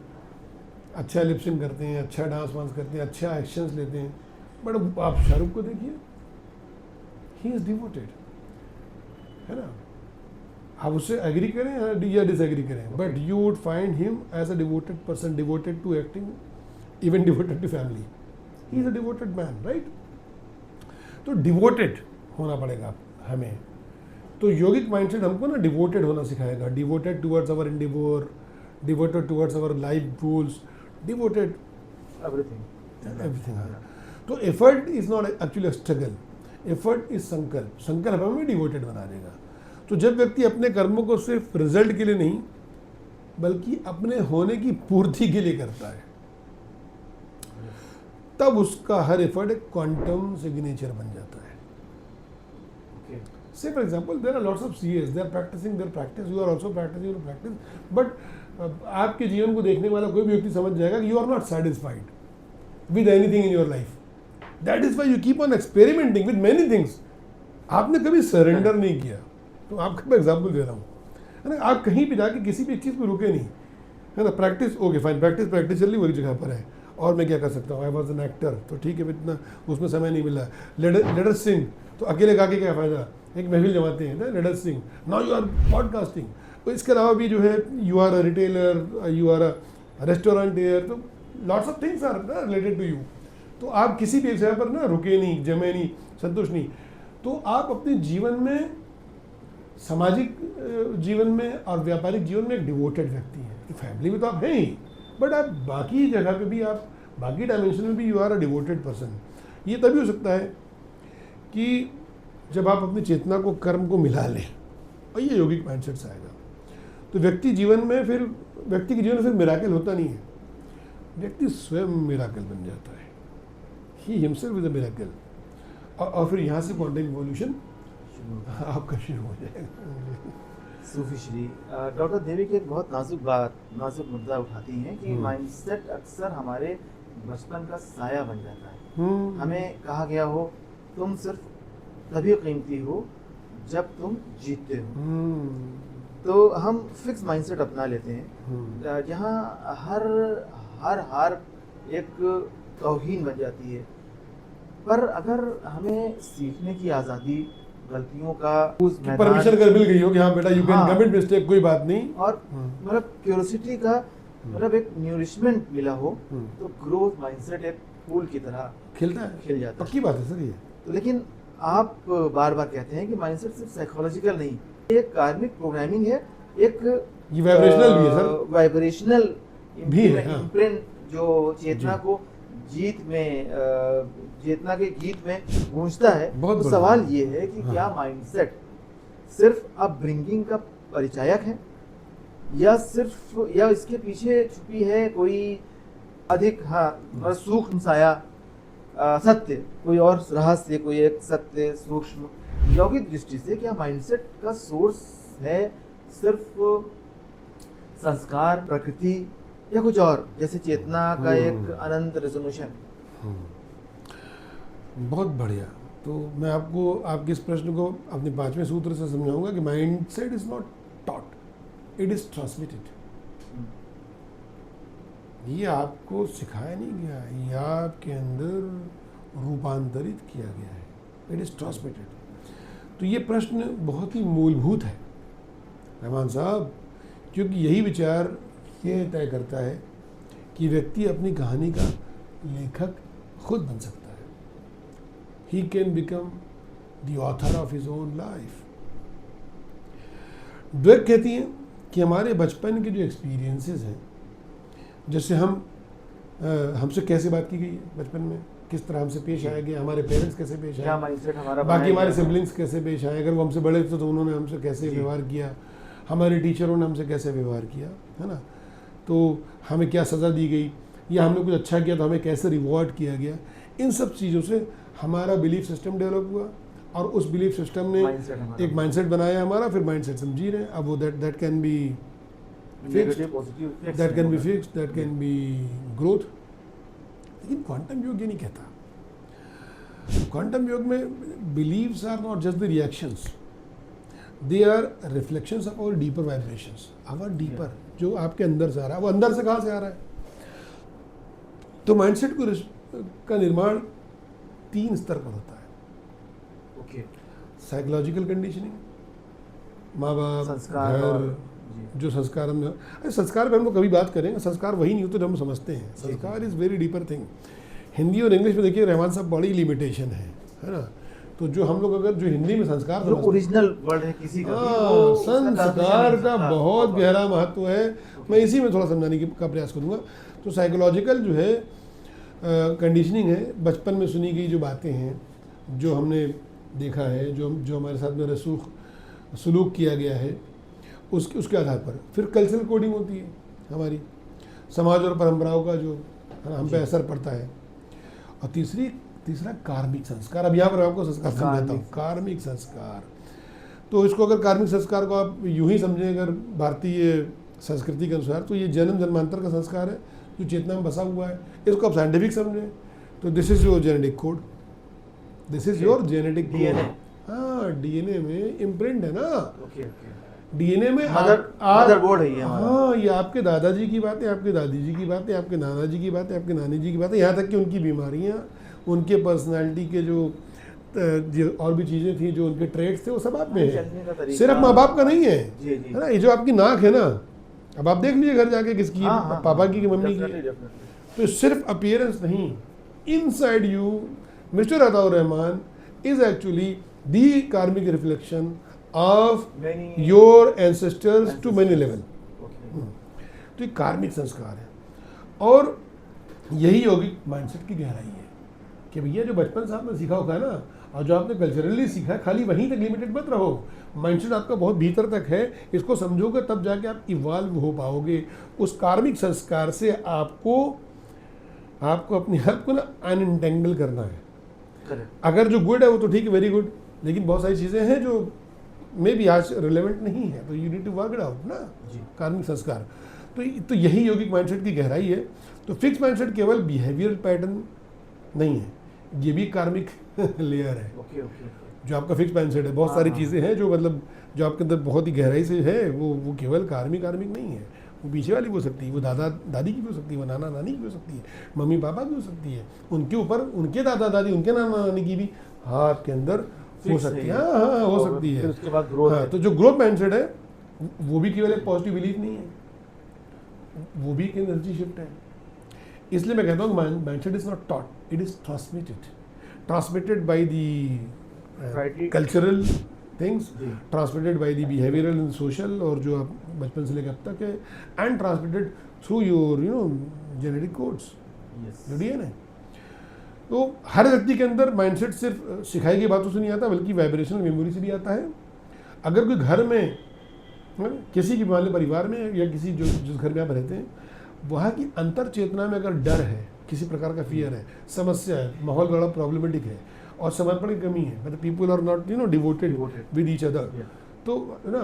अच्छा लिपसिंग करते हैं, अच्छा डांस वांस करते हैं, अच्छा एक्शंस लेते हैं। बट आप शाहरुख को देखिए, ही इज़ डिवोटेड, है ना। आप उससे एग्री करें या डिसएग्री करें, but you would find him as a devoted person, devoted to acting, even devoted to family. He is a devoted man, right. तो डिवोटेड होना पड़ेगा हमें। तो योगिक माइंडसेट हमको ना डिवोटेड होना सिखाएगा, devoted towards our endeavour, devoted towards our life goals, devoted everything. तो effort is not actually struggle, effort is sankalp, संकल्प हमें डिवोटेड बना देगा। तो जब व्यक्ति अपने कर्मों को सिर्फ रिजल्ट के लिए नहीं बल्कि अपने होने की पूर्ति के लिए करता है, तब उसका हर एफर्ट एक क्वांटम सिग्नेचर बन जाता है। Say for example, there are lots of CAs, they are practicing their practice, you are also practicing your practice, but आपके जीवन को देखने वाला कोई भी व्यक्ति समझ जाएगा कि you are not satisfied with anything in your life. That is why you keep on experimenting with many things. आपने कभी सरेंडर नहीं किया। तो आपका मैं एग्जाम्पल दे रहा हूँ, है ना। आप कहीं भी जाके किसी भी चीज़ पर रुके नहीं, है ना। प्रैक्टिस ओके फाइन, प्रैक्टिस चल रही वही जगह पर है, और मैं क्या कर सकता हूँ, आई वॉज एन एक्टर, तो ठीक है, इतना उसमें समय नहीं मिला। लेट अस सिंग, तो अकेले गा के क्या फ़ायदा, एक महफिल जमाते हैं ना, let us sing, now you are podcasting. तो इसके अलावा भी जो है you are a retailer, you are a restaurateur, तो lots of things are related to you. तो आप किसी भी एक जगह पर ना रुके नहीं, जमे नहीं, संतुष्ट नहीं। तो आप अपने जीवन में, सामाजिक जीवन में और व्यापारिक जीवन में एक डिवोटेड व्यक्ति हैं। तो फैमिली में तो आप हैं ही, बट आप बाकी जगह पे भी, आप बाकी डायमेंशन में भी you are a devoted person. ये तभी हो सकता है कि जब आप अपनी चेतना को कर्म को मिला लें, और ये यौगिक माइंडसेट से आएगा। तो व्यक्ति के जीवन में फिर मिराकल होता नहीं है, व्यक्ति स्वयं मिराकल बन जाता है, he himself is a miracle. और फिर यहाँ से क्वांटम इवोल्यूशन आपका शुरू हो जाएगा। सूफी श्री डॉक्टर देविक एक बहुत नाजुक मुद्दा उठाती हैं कि माइंडसेट अक्सर हमारे बचपन का साया बन जाता है। हमें कहा गया हो तुम सिर्फ तभी कीमती हो जब तुम जीतते हो, तो हम फिक्स माइंडसेट अपना लेते हैं जहाँ हर हार एक तौहीन बन जाती है। पर अगर हमें सीखने की आज़ादी, गलतियों का परमिशन अगर मिल गई हो कि हाँ बेटा यू कैन कमिट मिस्टेक, कोई बात नहीं, और मतलब क्यूरियोसिटी का मतलब एक न्यूरिशमेंट मिला हो, तो ग्रोथ माइंडसेट एक फूल की तरह खिल जाता है। पक्की बात है सर ये। तो लेकिन आप बार बार कहते हैं कि माइंडसेट सिर्फ साइकोलॉजिकल नहीं, एक कार्मिक प्रोग्रामिंग है, एक ये वाइब्रेशनल भी है सर, वाइब्रेशनल भी है, हाँ। इम्प्रिंट जो चेतना को चेतना के गीत में गूंजता है। तो सवाल ये है कि क्या माइंडसेट सिर्फ अपब्रिंगिंग का परिचायक है, या इसके पीछे छुपी है कोई अधिक सूक्ष्म साया, सत्य, कोई और रहस्य, कोई एक सत्य सूक्ष्म। यौगिक दृष्टि से क्या माइंडसेट का सोर्स है सिर्फ संस्कार, प्रकृति, या कुछ और, जैसे चेतना का एक अनंत रेजोल्यूशन? बहुत बढ़िया। तो मैं आपको आपके इस प्रश्न को अपने 5वें सूत्र से समझाऊंगा कि mindset is not taught, it is transmitted. ये आपको सिखाया नहीं गया, ये आपके अंदर रूपांतरित किया गया है, इट इज ट्रांसमिटेड। तो ये प्रश्न बहुत ही मूलभूत है रहमान साहब, क्योंकि यही विचार ये तय करता है कि व्यक्ति अपनी कहानी का लेखक खुद बन सकता है। He can become the author of his own life. Dweck कहती हैं कि हमारे बचपन के जो एक्सपीरियंसेस हैं, जैसे हमसे कैसे बात की गई है बचपन में, किस तरह हमसे पेश आया गया, हमारे पेरेंट्स कैसे पेश आए, बाकी हमारे सिबलिंग्स कैसे पेश आए, अगर वो हमसे बड़े थे तो उन्होंने हमसे कैसे व्यवहार किया, हमारे टीचरों ने हमसे कैसे व्यवहार किया, है ना, तो हमें क्या सज़ा दी गई, या हमने कुछ अच्छा किया तो हमें कैसे रिवॉर्ड किया गया। इन सब चीज़ों से हमारा बिलीफ सिस्टम डेवलप हुआ, और उस बिलीफ सिस्टम ने एक माइंडसेट बनाया हमारा, फिर माइंडसेट समझी रहे हैं। अब वो that can be fixed, that can be fixed, that can be growth. लेकिन क्वांटम योग ये नहीं कहता। क्वांटम योग में believes are not just the reactions, they are reflections of our deeper vibrations, our deeper, जो आपके अंदर से आ रहा है। वो अंदर से कहाँ से आ रहा है? तो माइंडसेट का निर्माण 3 स्तर पर होता है। ओके, साइकोलॉजिकल कंडीशनिंग, माँ बाप, घर, जो संस्कार हम, संस्कार पर हम लोग कभी बात करेंगे, संस्कार वही नहीं होते जो हम समझते हैं। संस्कार is very deeper thing. Hindi और इंग्लिश में देखिए रहमान साहब बड़ी लिमिटेशन है ना। तो जो हम लोग अगर जो हिंदी में संस्कार, जो ओरिजिनल वर्ड है किसी का, संस्कार का बहुत गहरा महत्व है। मैं इसी में थोड़ा समझाने का प्रयास करूँगा। तो साइकोलॉजिकल जो है कंडीशनिंग है, बचपन में सुनी गई जो बातें हैं, जो हमने देखा है, जो हमारे साथ में रसूख सलूक किया गया है, उसके आधार पर फिर कल्चरल कोडिंग होती है हमारी, समाज और परंपराओं का जो हम पे असर पड़ता है। और तीसरा कार्मिक संस्कार। अब यहाँ पर आपको संस्कार समझाता हूँ। कार्मिक संस्कार, तो इसको अगर कार्मिक संस्कार को आप यूं ही समझें अगर भारतीय संस्कृति के अनुसार, तो ये जन्म जन्मांतर का संस्कार है जो चेतना में बसा हुआ है। इसको आप साइंटिफिक समझें तो this is your genetic code, this is your genetic code. हाँ, डीएनए में इम्प्रिंट है ना। डीएनए में मदरबोर्ड है ये। हाँ, ये आपके दादाजी की बातें, आपके दादी जी की बातें, आपके नाना जी की बातें, आपके नानी जी की बातें, यहाँ तक कि उनकी बीमारियाँ, उनके पर्सनालिटी के जो और भी चीज़ें थी, जो उनके ट्रेड्स थे, वो सब आप में है। सिर्फ माँ बाप का नहीं है, है ना। ये जो आपकी नाक है ना, अब आप देख लीजिए घर जाके किसकी, पापा की मम्मी की। तो सिर्फ अपीयरेंस नहीं, inside you mister Ataur Rahman is actually the karmic reflection of your ancestors to many level. तो ये कार्मिक संस्कार है, और यही यौगिक माइंडसेट की गहराई है। कि भैया जो बचपन से आपने सीखा होगा ना, और जो आपने कल्चरली सीखा है, खाली वहीं तक लिमिटेड मत रहो। माइंडसेट आपका बहुत भीतर तक है, इसको समझोगे तब जाके आप इवॉल्व हो पाओगे। उस कार्मिक संस्कार से आपको अपने आप को ना अनएंटेंगल करना है। करेक्ट। अगर जो गुड है वो तो ठीक है, वेरी गुड, लेकिन बहुत सारी चीज़ें हैं जो मे भी आज रिलेवेंट नहीं है, तो you need to work it out ना। जी। कार्मिक संस्कार, तो यही यौगिक माइंडसेट की गहराई है। तो फिक्स माइंडसेट केवल बिहेवियरल पैटर्न नहीं है, ये भी कार्मिक लेयर है। Okay okay okay. जो आपका फिक्स माइंडसेट है, बहुत सारी हाँ। चीज़ें हैं जो मतलब जो आपके अंदर बहुत ही गहराई से है, वो केवल कार्मिक नहीं है। वो पीछे वाली भी हो सकती है, वो दादा दादी की भी हो सकती है, वो नाना नानी की भी हो सकती है, मम्मी पापा की हो सकती है, उनके ऊपर उनके दादा दादी, उनके नाना नानी की भी आपके अंदर हो Fix सकती है है। ये। हाँ, हो और सकती फिर है। उसके बाद ग्रोथ हाँ, है। तो जो ग्रोथ माइंडसेट है वो भी केवल एक पॉजिटिव बिलीफ नहीं है, वो भी एक एनर्जी शिफ्ट है। इसलिए मैं कहता हूँ mindset is not taught, it is transmitted by the Right. Cultural things, जी। Transmitted by the behavioural and social, और जो आप बचपन से लेकर अब तक है, and transmitted through your genetic codes, yes. जो डीएनए। तो हर व्यक्ति के अंदर माइंडसेट सिर्फ सिखाई गई बातों से नहीं आता, बल्कि वाइब्रेशनल मेमोरी से भी आता है। अगर कोई घर में किसी भी वाले परिवार में या किसी जिस घर में आप रहते हैं, वहाँ की अंतर चेतना में अगर डर है, किसी प्रकार का फियर है, समस्या है, माहौल बड़ा प्रॉब्लमेटिक है और समर्पण की कमी है, मतलब people are not devoted with each other, तो ना,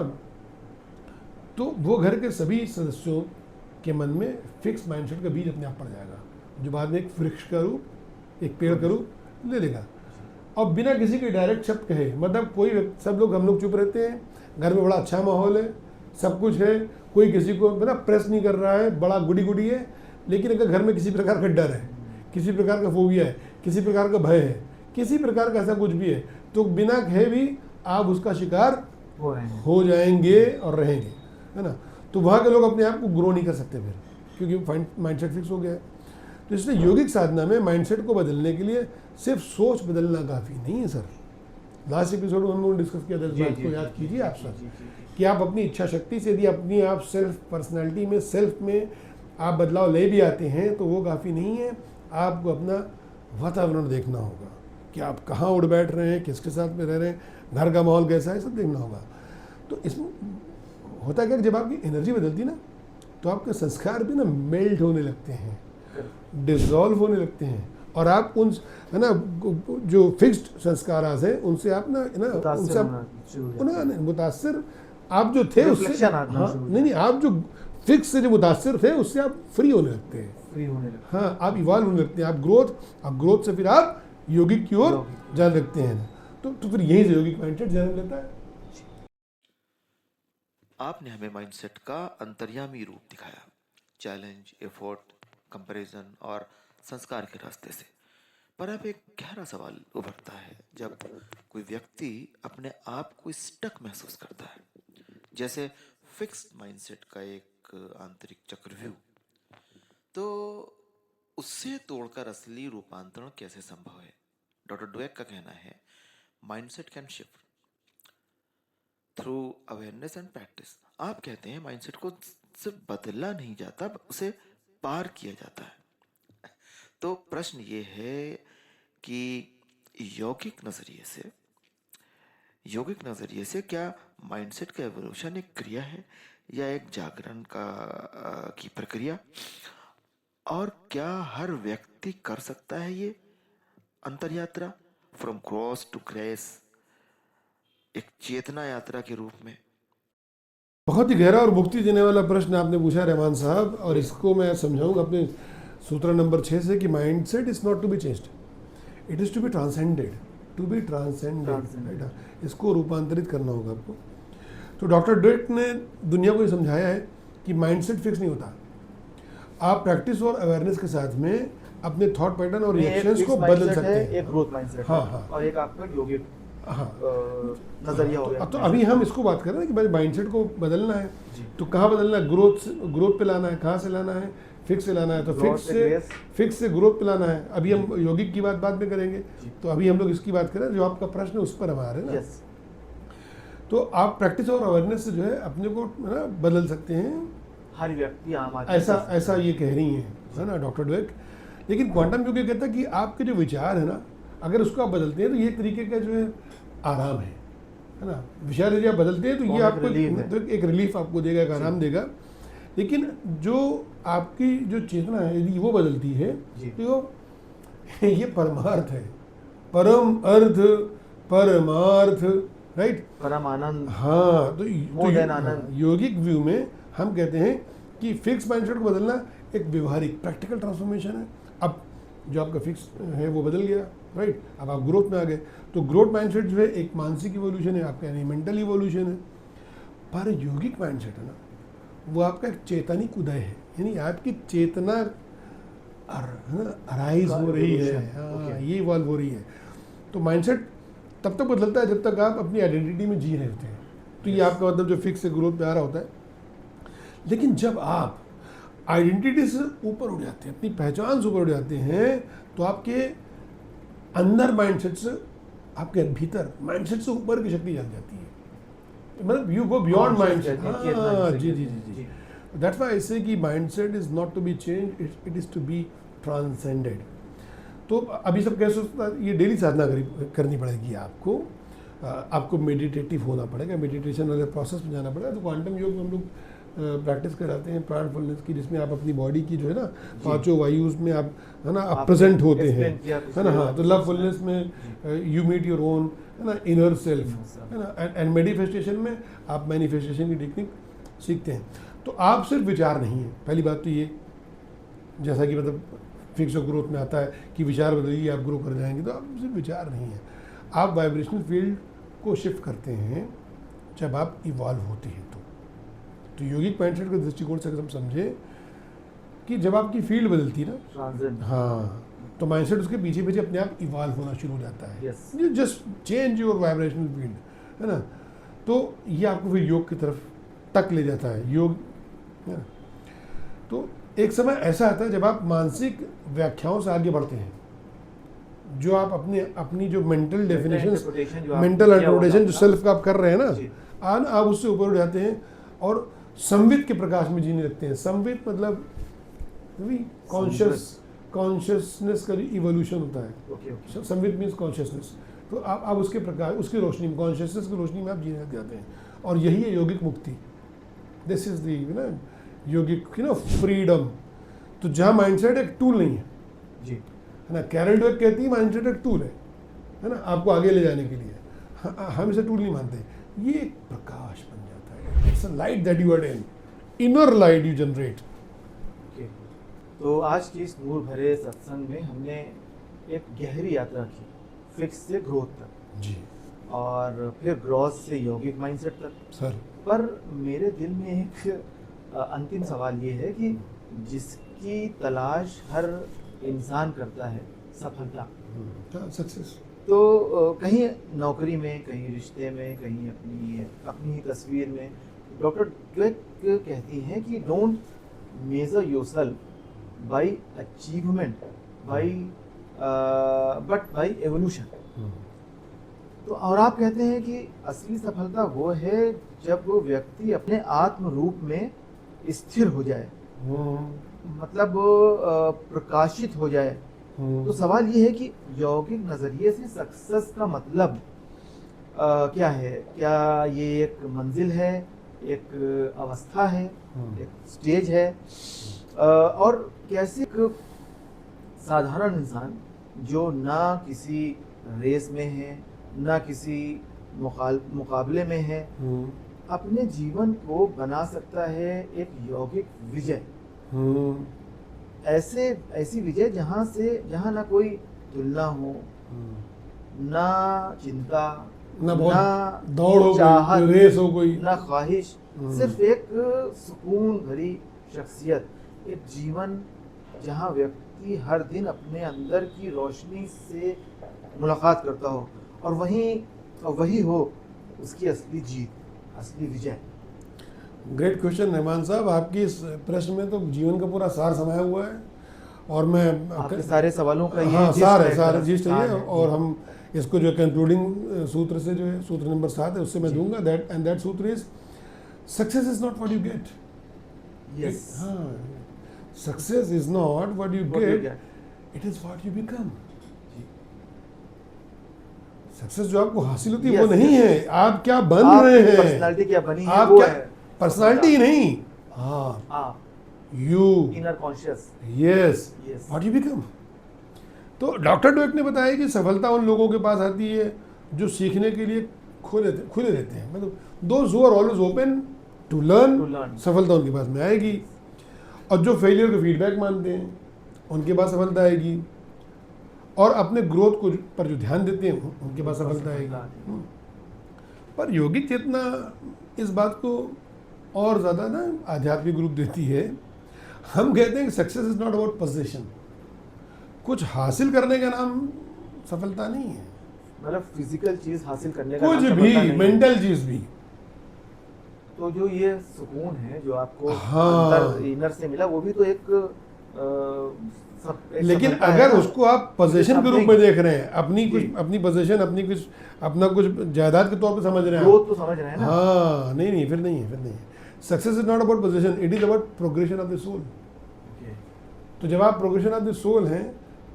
तो वो घर के सभी सदस्यों के मन में फिक्स माइंडसेट का बीज अपने आप पड़ जाएगा, जो बाद में एक वृक्ष का रूप, एक पेड़ का रूप ले लेगा। और बिना किसी के डायरेक्ट शब्द कहे, मतलब सब लोग, हम लोग चुप रहते हैं, घर में बड़ा अच्छा माहौल है, सब कुछ है, कोई किसी को ना प्रेस नहीं कर रहा है, बड़ा गुडी है, लेकिन अगर घर में किसी प्रकार का डर है, किसी प्रकार का फोबिया है, किसी प्रकार का भय है, किसी प्रकार का ऐसा कुछ भी है, तो बिना कहे भी आप उसका शिकार हो जाएंगे और रहेंगे, है ना। तो वहाँ के लोग अपने आप को ग्रो नहीं कर सकते फिर, क्योंकि माइंडसेट फिक्स हो गया है। तो इसलिए योगिक साधना में माइंडसेट को बदलने के लिए सिर्फ सोच बदलना काफ़ी नहीं है सर। लास्ट एपिसोड में हम लोगों ने डिस्कस किया था, इस बात को याद कीजिए आप सर, कि आप अपनी इच्छा शक्ति से यदि अपनी आप सेल्फ पर्सनैलिटी में, सेल्फ में आप बदलाव ले भी आते हैं तो वो काफ़ी नहीं है। आपको अपना वातावरण देखना होगा कि आप कहाँ उड़ बैठ रहे हैं, किसके साथ में रह रहे हैं, घर का माहौल कैसा है, सब देखना होगा। तो इसमें होता क्या कि जब आपकी एनर्जी बदलती ना, तो आपके संस्कार भी ना मेल्ट होने लगते हैं, डिसॉल्व होने लगते हैं, और आप उन, है ना, जो फिक्स्ड संस्कार हैं उनसे आप ना उनसे आप मुतासिर, आप जो थे उससे, हाँ नहीं, आप जो फिक्स से जो मुतासिर थे उससे आप फ्री होने लगते हैं, हाँ, आप इवॉल्व होने लगते हैं, आप ग्रोथ से फिर आप योगिक की ओर जाने लगते हैं। तो फिर यही से योगिक माइंडसेट जन्म लेता है। आपने हमें माइंडसेट का अंतर्यामी रूप दिखाया, चैलेंज, एफर्ट, कंपैरिजन और संस्कार के रास्ते से। पर अब एक गहरा सवाल उभरता है, जब कोई व्यक्ति अपने आप को स्टक महसूस करता है, जैसे फिक्स्ड माइंडसेट का एक आंतरिक चक्रव्यूह, तो उससे तोड़कर असली रूपांतरण कैसे संभव है? डॉक्टर डुएक का कहना है, mindset can shift through awareness and practice. आप कहते हैं माइंडसेट को सिर्फ बदला नहीं जाता, उसे पार किया जाता है। तो प्रश्न ये है कि यौगिक नजरिए से क्या माइंडसेट का एवोल्यूशन एक क्रिया है या एक जागरण की प्रक्रिया, और क्या हर व्यक्ति कर सकता है ये अंतर यात्रा फ्रॉम क्रॉस टू ग्रेस, एक चेतना यात्रा के रूप में? बहुत ही गहरा और मुक्ति देने वाला प्रश्न आपने पूछा रहमान साहब, और इसको मैं समझाऊंगा अपने सूत्र नंबर 6 से कि mindset is not to be changed, it is to be transcended, इसको रूपांतरित करना होगा आपको। तो डॉक्टर डुएक ने दुनिया को ये समझाया है कि माइंडसेट फिक्स नहीं होता, आप प्रैक्टिस और अवेयरनेस के साथ में अपने थॉट पैटर्न और रिएक्शंस को बदल सकते हैं। एक ग्रोथ माइंडसेट, हाँ हाँ, और एक आपका योगिक हाँ नजरिया हो गया। तो अभी हम इसको बात कर रहे हैं कि भाई माइंडसेट को बदलना है, तो कहाँ बदलना है? ग्रोथ पे लाना है, कहाँ से लाना है? फिक्स से लाना है, तो फिक्स से ग्रोथ पे लाना है। अभी हम योगिक की बात बाद में करेंगे, तो अभी हम लोग इसकी बात करें, जो आपका प्रश्न है उस पर हम आ रहे हैं ना। तो आप प्रैक्टिस और अवेयरनेस से जो है अपने को ना बदल सकते हैं, हर व्यक्ति ऐसा ये कह रही हैं, है ना डॉक्टर डुएक। लेकिन क्वांटम योग ये कहता है कि आपके जो विचार है ना, अगर उसको आप बदलते हैं तो ये एक तरीके का जो है आराम है ना। विचार यदि आप बदलते हैं तो ये एक आपको relief है। तो एक रिलीफ आपको देगा, एक आराम देगा। लेकिन जो आपकी जो चेतना है यदि वो बदलती है जी। तो ये परमार्थ है, परम अर्थ परमार्थ, राइट। परम आनंद। हाँ, तो More than आनंद। योगिक व्यू में हम कहते हैं कि फिक्स माइंडसेट को बदलना एक व्यवहारिक प्रैक्टिकल ट्रांसफॉर्मेशन है। अब जो आपका फिक्स है वो बदल गया, राइट। अब आप ग्रोथ में आ गए। तो ग्रोथ माइंडसेट जो है एक मानसिक इवोल्यूशन है आपका, यानी मेंटल इवोल्यूशन है। पर योगिक माइंडसेट है ना, वो आपका एक चेतनिक उदय है, यानी आपकी चेतना अराइज हो रही है, evolution, हाँ, okay। ये इवॉल्व हो रही है। तो माइंडसेट तब तक बदलता है जब तक आप अपनी आइडेंटिटी में जी रहे होते हैं। तो ये आपका मतलब जो फिक्स ग्रोथ में आ रहा होता है। लेकिन जब आप आइडेंटिटी से ऊपर उठ जाते हैं, अपनी पहचान से ऊपर उठ जाते हैं, तो आपके अंदर माइंडसेट से, आपके भीतर माइंडसेट से ऊपर की शक्ति जाग जाती है। मतलब यू गो बियॉन्ड माइंडसेट। हाँ, जी जी जी जी। दैट्स व्हाई आई से कि mindset is not to be change, it is to be transcended. तो अभी सब कैसे होता है, ये डेली साधना करनी पड़ेगी आपको। आपको मेडिटेटिव होना पड़ेगा, मेडिटेशन वाले प्रोसेस में जाना पड़ेगा। तो क्वांटम योग में हम लोग प्रैक्टिस कराते हैं प्राणफुलनेस की, जिसमें आप अपनी बॉडी की जो है ना पांचों वायुज में आप है ना आप प्रेजेंट होते हैं, है ना। हाँ, तो लवफुलनेस में यू मीट योर ओन, है ना, इनर सेल्फ, है ना। एंड मैनिफेस्टेशन में आप मैनिफेस्टेशन की टेक्निक सीखते हैं। तो आप सिर्फ विचार नहीं है, पहली बात तो ये, जैसा कि मतलब फिक्स और ग्रोथ में आता है कि विचार बदलिए आप ग्रो कर जाएंगे, तो आप सिर्फ विचार नहीं है, आप वाइब्रेशनल फील्ड को शिफ्ट करते हैं जब आप इवॉल्व होते हैं। तो योगिक माइंडसेट के दृष्टिकोण से अगर हम समझे कि जब आपकी फील्ड बदलती है ना, हाँ, तो माइंडसेट उसके पीछे पीछे अपने आप इवॉल्व होना शुरू हो जाता है। You just change your vibrational field, है ना। तो ये आपको फिर योग की तरफ तक ले जाता है, योग, है ना। तो एक समय ऐसा आता है जब आप मानसिक व्याख्याओं से आगे बढ़ते हैं, जो आप अपनी जो मेंटल डेफिनेशन, मेंटल इंटरप्रिटेशन जो सेल्फ का आप कर रहे हैं ना, आप उससे ऊपर उठ जाते हैं और संवित के प्रकाश में जीने लगते हैं। संवित मतलब कॉन्शियसनेस का इवोल्यूशन होता है। संवित मीन्स कॉन्शियसनेस। तो आप उसके प्रकाश, उसकी रोशनी में, कॉन्शियसनेस की रोशनी में आप जीने लग जाते हैं, और यही है योगिक मुक्ति। This is the yogic freedom. तो जहाँ माइंडसेट एक टूल नहीं है जी, है ना, कैरल डवेक कहती है माइंडसेट एक टूल है ना, आपको आगे ले जाने के लिए। हम इसे टूल नहीं मानते, ये एक प्रकाश बन जाता है। It's a light that you attain, inner light you generate. तो आज की इस नूर भरे सत्संग में हमने एक गहरी यात्रा की, फिक्स से ग्रोथ तक जी, और फिर ग्रोथ से यौगिक माइंडसेट तक। सर पर मेरे दिल में एक अंतिम सवाल ये है कि जिसकी तलाश हर इंसान करता है, सफलता, सक्सेस, तो कहीं नौकरी में, कहीं रिश्ते में, कहीं अपनी तस्वीर में, डॉक्टर ड्वेक कहती हैं कि don't measure yourself by achievement but by evolution. तो और आप कहते हैं कि असली सफलता वो है जब वो व्यक्ति अपने आत्म रूप में स्थिर हो जाए, मतलब प्रकाशित हो जाए। तो सवाल ये है कि यौगिक नजरिए से सक्सेस का मतलब क्या है? क्या ये एक मंजिल है, एक अवस्था है, एक स्टेज है, और कैसे एक साधारण इंसान जो ना किसी रेस में है, ना किसी मुकाबले में है, अपने जीवन को बना सकता है एक यौगिक विजय, ऐसी विजय जहाँ ना कोई तुलना हो, ना चिंता, ना दौड़ हो, चाहत, रेस हो कोई, ना ख्वाहिश, सिर्फ एक सुकून भरी शख्सियत, एक जीवन जहाँ व्यक्ति हर दिन अपने अंदर की रोशनी से मुलाकात करता हो, और वही हो उसकी असली जीत, असली विजय। ग्रेट क्वेश्चन रहमान साहब, आपकी इस प्रश्न में तो जीवन का पूरा सार समाया हुआ है, और मैं आपके सारे सवालों का हाँ सारे जिस्ट है। है। और हम इसको जो कंक्लूडिंग सूत्र से जो है, सूत्र नंबर 7 है, उससे मैं दूंगा that sutra is success is not what you get. Yes, हाँ, success is not what you get, it is what you become. Success जो आपको हासिल होती है वो नहीं है, आप क्या बन रहे हैं, पर्सनालिटी क्या बनी है आप वो क्या, है पर्सनालिटी ही नहीं, हाँ, आप you, inner conscious. Yes, Yes. What you become. तो डॉक्टर डुवेक ने बताया कि सफलता उन लोगों के पास आती है जो सीखने के लिए खुले रहते हैं, मतलब those who are always open to To learn, learn. सफलता उनके पास में आएगी। और जो फेलियर को फीडबैक मानते हैं उनके पास सफलता आएगी, और अपने ग्रोथ को पर जो ध्यान देते हैं उनके पास सफलता आएगी। पर यौगिक चेतना इस बात को और ज़्यादा ना आध्यात्मिक रूप देती है। हम कहते हैं कि success is not about position, कुछ हासिल करने का नाम सफलता नहीं है, मतलब फिजिकल चीज हासिल करने का कुछ नाम भी, सफलता नहीं है। मेंटल चीज भी। तो जो ये सुकून है जो आपको हाँ। अंदर इनर से मिला, वो भी तो एक लेकिन सफलता है अगर ना। उसको आप पोजीशन के रूप में देख रहे हैं, अपनी कुछ, जी। अपनी पोजीशन, अपनी कुछ, अपना कुछ जायदाद के तौर पे समझ रहे हैं ग्रोथ आप, तो समझ रहे हैं ना। हाँ, नहीं, फिर नहीं है। Success is not about position, it is about progression of the soul. Okay. तो जब आप प्रोग्रेशन ऑफ द सोल हैं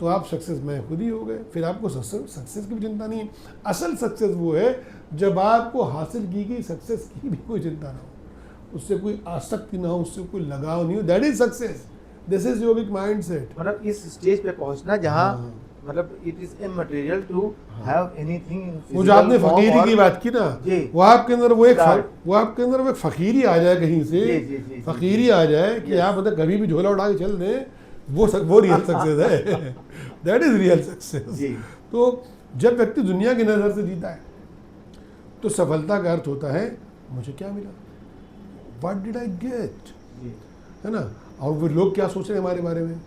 तो आप सक्सेस में खुद ही हो गए, फिर आपको सक्सेस की भी चिंता नहीं है। असल सक्सेस वो है जब आपको हासिल की गई सक्सेस की भी कोई चिंता ना हो, उससे कोई आसक्ति ना हो, उससे कोई लगाव नहीं हो, that is success. This is yogic mindset. मतलब इस स्टेज पे पहुंचना जहाँ हाँ। मतलब it is immaterial to have anything in वो जो आपने फकीरी की बात की ना, जी। वो आपके अंदर वो Start. वो आपके अंदर वो एक फकीरी आ जाए कहीं से, जी, फकीरी आ जाए कि Yes. आप मतलब कभी भी झोला उठा के चल दें, वो रियल सक्सेस है। That is real success. जी। तो जब व्यक्ति दुनिया की नज़र से जीता है तो सफलता का अर्थ होता है मुझे क्या मिला, व्हाट डिड आई गेट, जी। है ना। और वो लोग क्या सोच रहे हैं हमारे बारे में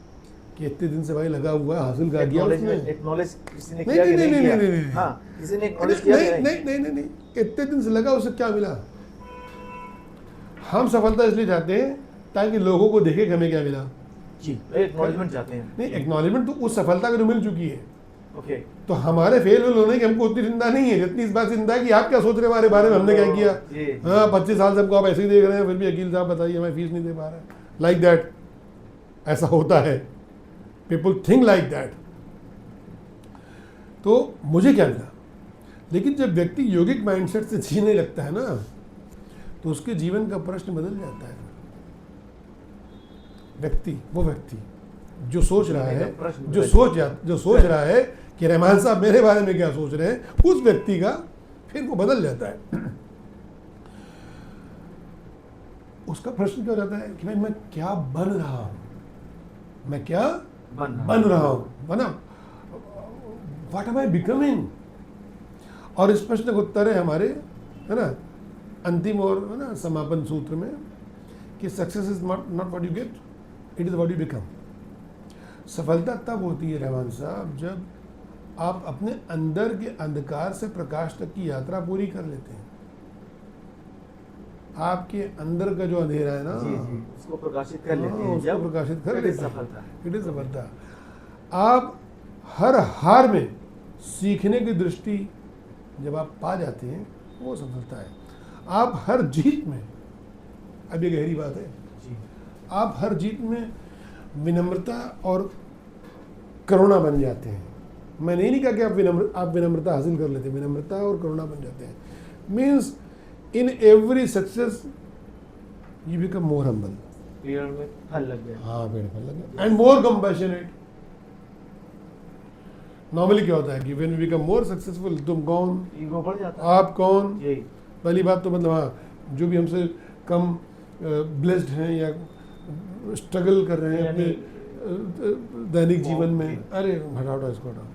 कि इतने दिन से भाई लगा हुआ है, हासिल कर दिया उसने। एक्नॉलेज किसी ने नहीं, किया कि नहीं, नहीं नहीं, किया? नहीं, नहीं, नहीं। हाँ, किसी ने एक्नॉलेज किया कि नहीं? नहीं, इतने दिन से लगा, उसे क्या मिला। हम सफलता इसलिए चाहते हैं ताकि लोगों को देखे कि हमें क्या मिला। जी, एक्नॉलेजमेंट चाहते हैं। नहीं, एक्नॉलेजमेंट तो उस सफलता को जो मिल चुकी है। ओके। तो हमारे फेल होने की हमको उतनी चिंता नहीं है जितनी इस बात से चिंता है कि आप क्या सोच रहे हैं हमारे बारे में, हमने क्या जी, किया। जी। हाँ, 25 साल से हमको आप ऐसे ही देख रहे हैं, फिर भी वकील साहब बताइए हमें फीस नहीं दे पा रहे हैं, लाइक दैट। ऐसा होता है, पीपल थिंक लाइक दैट। तो मुझे क्या मिला। लेकिन जब व्यक्ति योगिक माइंडसेट से जीने लगता है ना, तो उसके जीवन का प्रश्न बदल जाता है। वो व्यक्ति जो सोच रहा है, जो सोच रहा है कि रहमान साहब मेरे बारे में क्या सोच रहे हैं, उस व्यक्ति का फिर वो बदल जाता है। उसका प्रश्न क्या रहता है कि भाई मैं क्या बन रहा हूं, मैं क्या बन रहा हूं, बना, व्हाट एम आई बिकमिंग। और इस प्रश्न का उत्तर है हमारे, है ना, अंतिम और, है ना, समापन सूत्र में कि success is not what you get, it is what you become. सफलता तब होती है रहमान साहब जब आप अपने अंदर के अंधकार से प्रकाश तक की यात्रा पूरी कर लेते हैं। आपके अंदर का जो अंधेरा है ना, जी, उसको प्रकाशित कर लेते हैं, उसको प्रकाशित कर it is लेते हैं। सफलता। इट इज सफलता। आप हर हार में सीखने की दृष्टि जब आप पा जाते हैं वो सफलता है। आप हर जीत में, अब ये गहरी बात है, जी। आप हर जीत में विनम्रता और करुणा बन जाते हैं। मैंने नहीं कहा कि आप विनम्रता हासिल कर लेते हैं, विनम्रता और करुणा बन जाते हैं। Means in every success you become more humble. पेड़ में फल लग गया। हाँ, पेड़ फल लग गया, एंड मोर कंपैशनेट। नॉर्मली क्या होता है कि when we become more successful, तुम कौन, ईगो बढ़ जाता आप कौन, है। जी। पहली बात तो मतलब हाँ, जो भी हमसे कम ब्लेस्ड हैं या स्ट्रगल कर रहे हैं अपने दैनिक जीवन में, अरे हटाओ इसको हटाओ।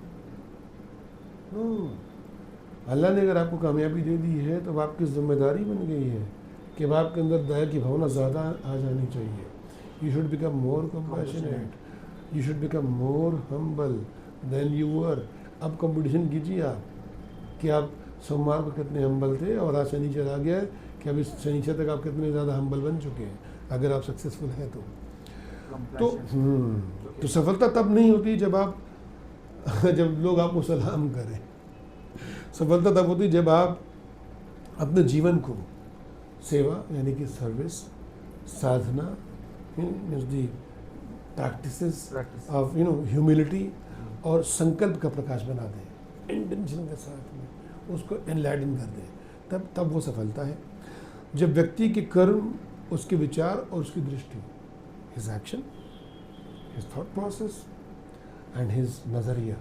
अल्लाह ने अगर आपको कामयाबी दे दी है तो अब आपकी जिम्मेदारी बन गई है कि अब आपके अंदर दया की भावना ज़्यादा आ जानी चाहिए। You should become more compassionate, you should become more humble then you were. अब कंपटीशन कीजिए आप कि आप सोमवार को कितने हम्बल थे और आज शनिचर आ गया है कि अब इस शनिचर तक आप कितने ज़्यादा हम्बल बन चुके हैं, अगर आप सक्सेसफुल हैं तो। तो सफलता तब नहीं होती जब आप जब लोग आपको सलाम करें। सफलता तब होती जब आप अपने जीवन को सेवा यानी कि service, Sadhana, means the practices Practice. Of humility और संकल्प का प्रकाश बना दें, इंटेंशन के साथ में उसको एनलाइटन कर दें, तब वो सफलता है। जब व्यक्ति के कर्म, उसके विचार और उसकी दृष्टि, his action, his thought process and his नज़रिया,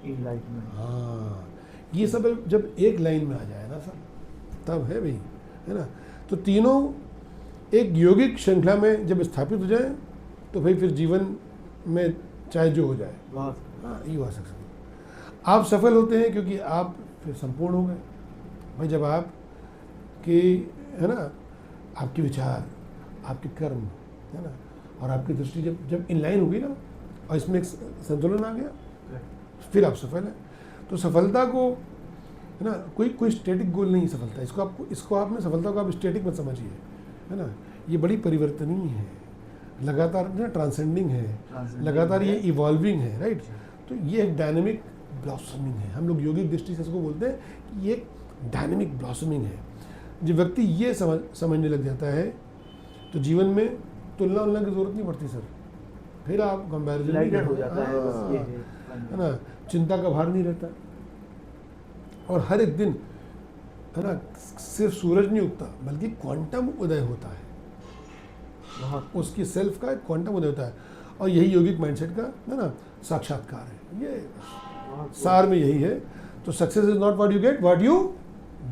Enlightenment. हाँ, ये सब जब एक लाइन में आ जाए ना सर, तब है भाई, है ना। तो तीनों एक यौगिक श्रृंखला में जब स्थापित हो जाए तो भाई फिर जीवन में चाहे जो हो जाए, बहुत हाँ, यू आर सक्सेसफुल। आप सफल होते हैं क्योंकि आप फिर संपूर्ण हो गए भाई। जब आप के, है ना, आपके विचार, आपके कर्म, है ना, और आपकी दृष्टि जब इन लाइन होगी ना, और इसमें एक संतुलन आ गया, फिर आप सफल हैं। तो सफलता को, है ना, कोई स्टैटिक गोल नहीं सफलता। इसको आप में सफलता को आप स्टैटिक मत समझिए, है ना। ये बड़ी परिवर्तनीय है, लगातार ना ट्रांसेंडिंग है, लगातार ये इवॉल्विंग है, राइट। तो ये एक डायनेमिक ब्लॉसमिंग है। हम लोग योगिक दृष्टि से इसको बोलते हैं कि ये एक डायनेमिक ब्लॉसमिंग है। जब व्यक्ति ये समझने लग जाता है तो जीवन में तुलना उलना की जरूरत नहीं पड़ती सर। फिर आप कंपैरिजन Enlightened हो जाता है, बस ये है ना, चिंता का भार नहीं रहता। और हर एक दिन, है ना, सिर्फ सूरज नहीं उगता बल्कि क्वांटम उदय होता है, बहुत उसकी सेल्फ का क्वांटम उदय होता है। और यही योगिक माइंडसेट का, है ना, साक्षात्कार है। ये बहुत सार में यही है। तो success is not what you gate, what you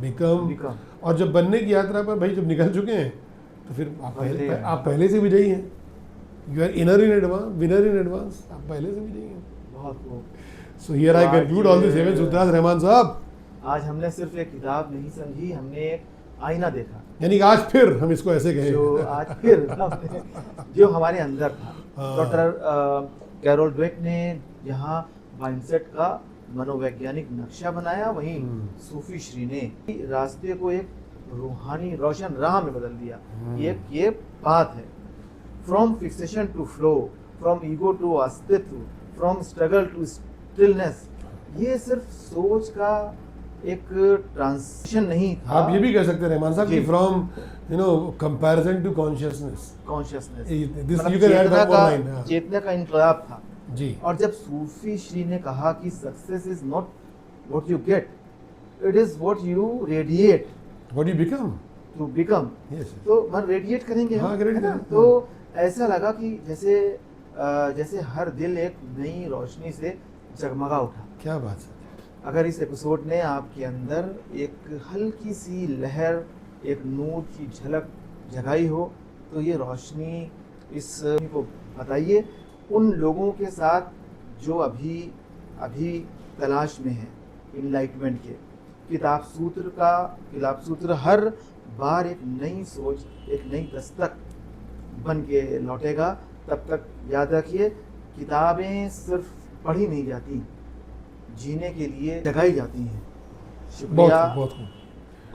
become. Become. और जब बनने की यात्रा पर भाई जब निकल चुके हैं तो फिर पहले हैं। आप पहले से विजयी हैं। You are winner in advance, winner in advance, आप पहले से विजयी हैं। बहुत वो। सो हियर आई आज कंक्लूड ऑल द ये- 7 सूत्रास रहमान साहब। आज हमने सिर्फ एक किताब नहीं समझी, हमने एक आईना देखा, यानी कि आज फिर हम इसको ऐसे कहें, जो आज फिर हमने, जो हमारे अंदर था। हाँ। डॉक्टर कैरोल ड्वेक ने यहाँ माइंडसेट का मनोवैज्ञानिक नक्शा बनाया, वहीं सूफी श्री ने रास्ते को एक रूहानी रोशन राह में बदल दिया। ये बात है, from fixation to flow, from ego to अस्तित्व, फ्रॉम स्ट्रगल टू स्टिलनेस। ये सिर्फ सोच का एक ट्रांजिशन नहीं था, आप ये भी कह सकते हैं रहमान साहब कि जी। From comparison to consciousness, consciousness, this you can add one more line. चेतना का इनकलाब था। जी, और जब सूफी श्री ने कहा कि success is not what you get, it is what you radiate what you become. To become, yes, तो मन रेडिएट करेंगे हम, हाँ, radiate है ना? करेंगे, तो ऐसा लगा कि जैसे हर दिल एक नई रोशनी से जगमगा उठा। क्या बात है। अगर इस एपिसोड ने आपके अंदर एक हल्की सी लहर, एक नूर की झलक जगाई हो, तो ये रोशनी इस को बताइए उन लोगों के साथ जो अभी तलाश में है इनलाइटमेंट के। किताब सूत्र हर बार एक नई सोच, एक नई दस्तक बन के लौटेगा। तब तक याद रखिए, किताबें सिर्फ पढ़ी नहीं जाती, जीने के लिए जगाई जाती हैं। शुक्रिया। बहुत खूब।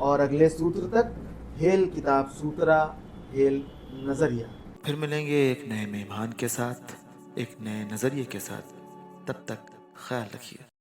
और अगले सूत्र तक, हेल किताब सूत्रा, हेल नजरिया। फिर मिलेंगे एक नए मेहमान के साथ, एक नए नज़रिए के साथ। तब तक ख्याल रखिए।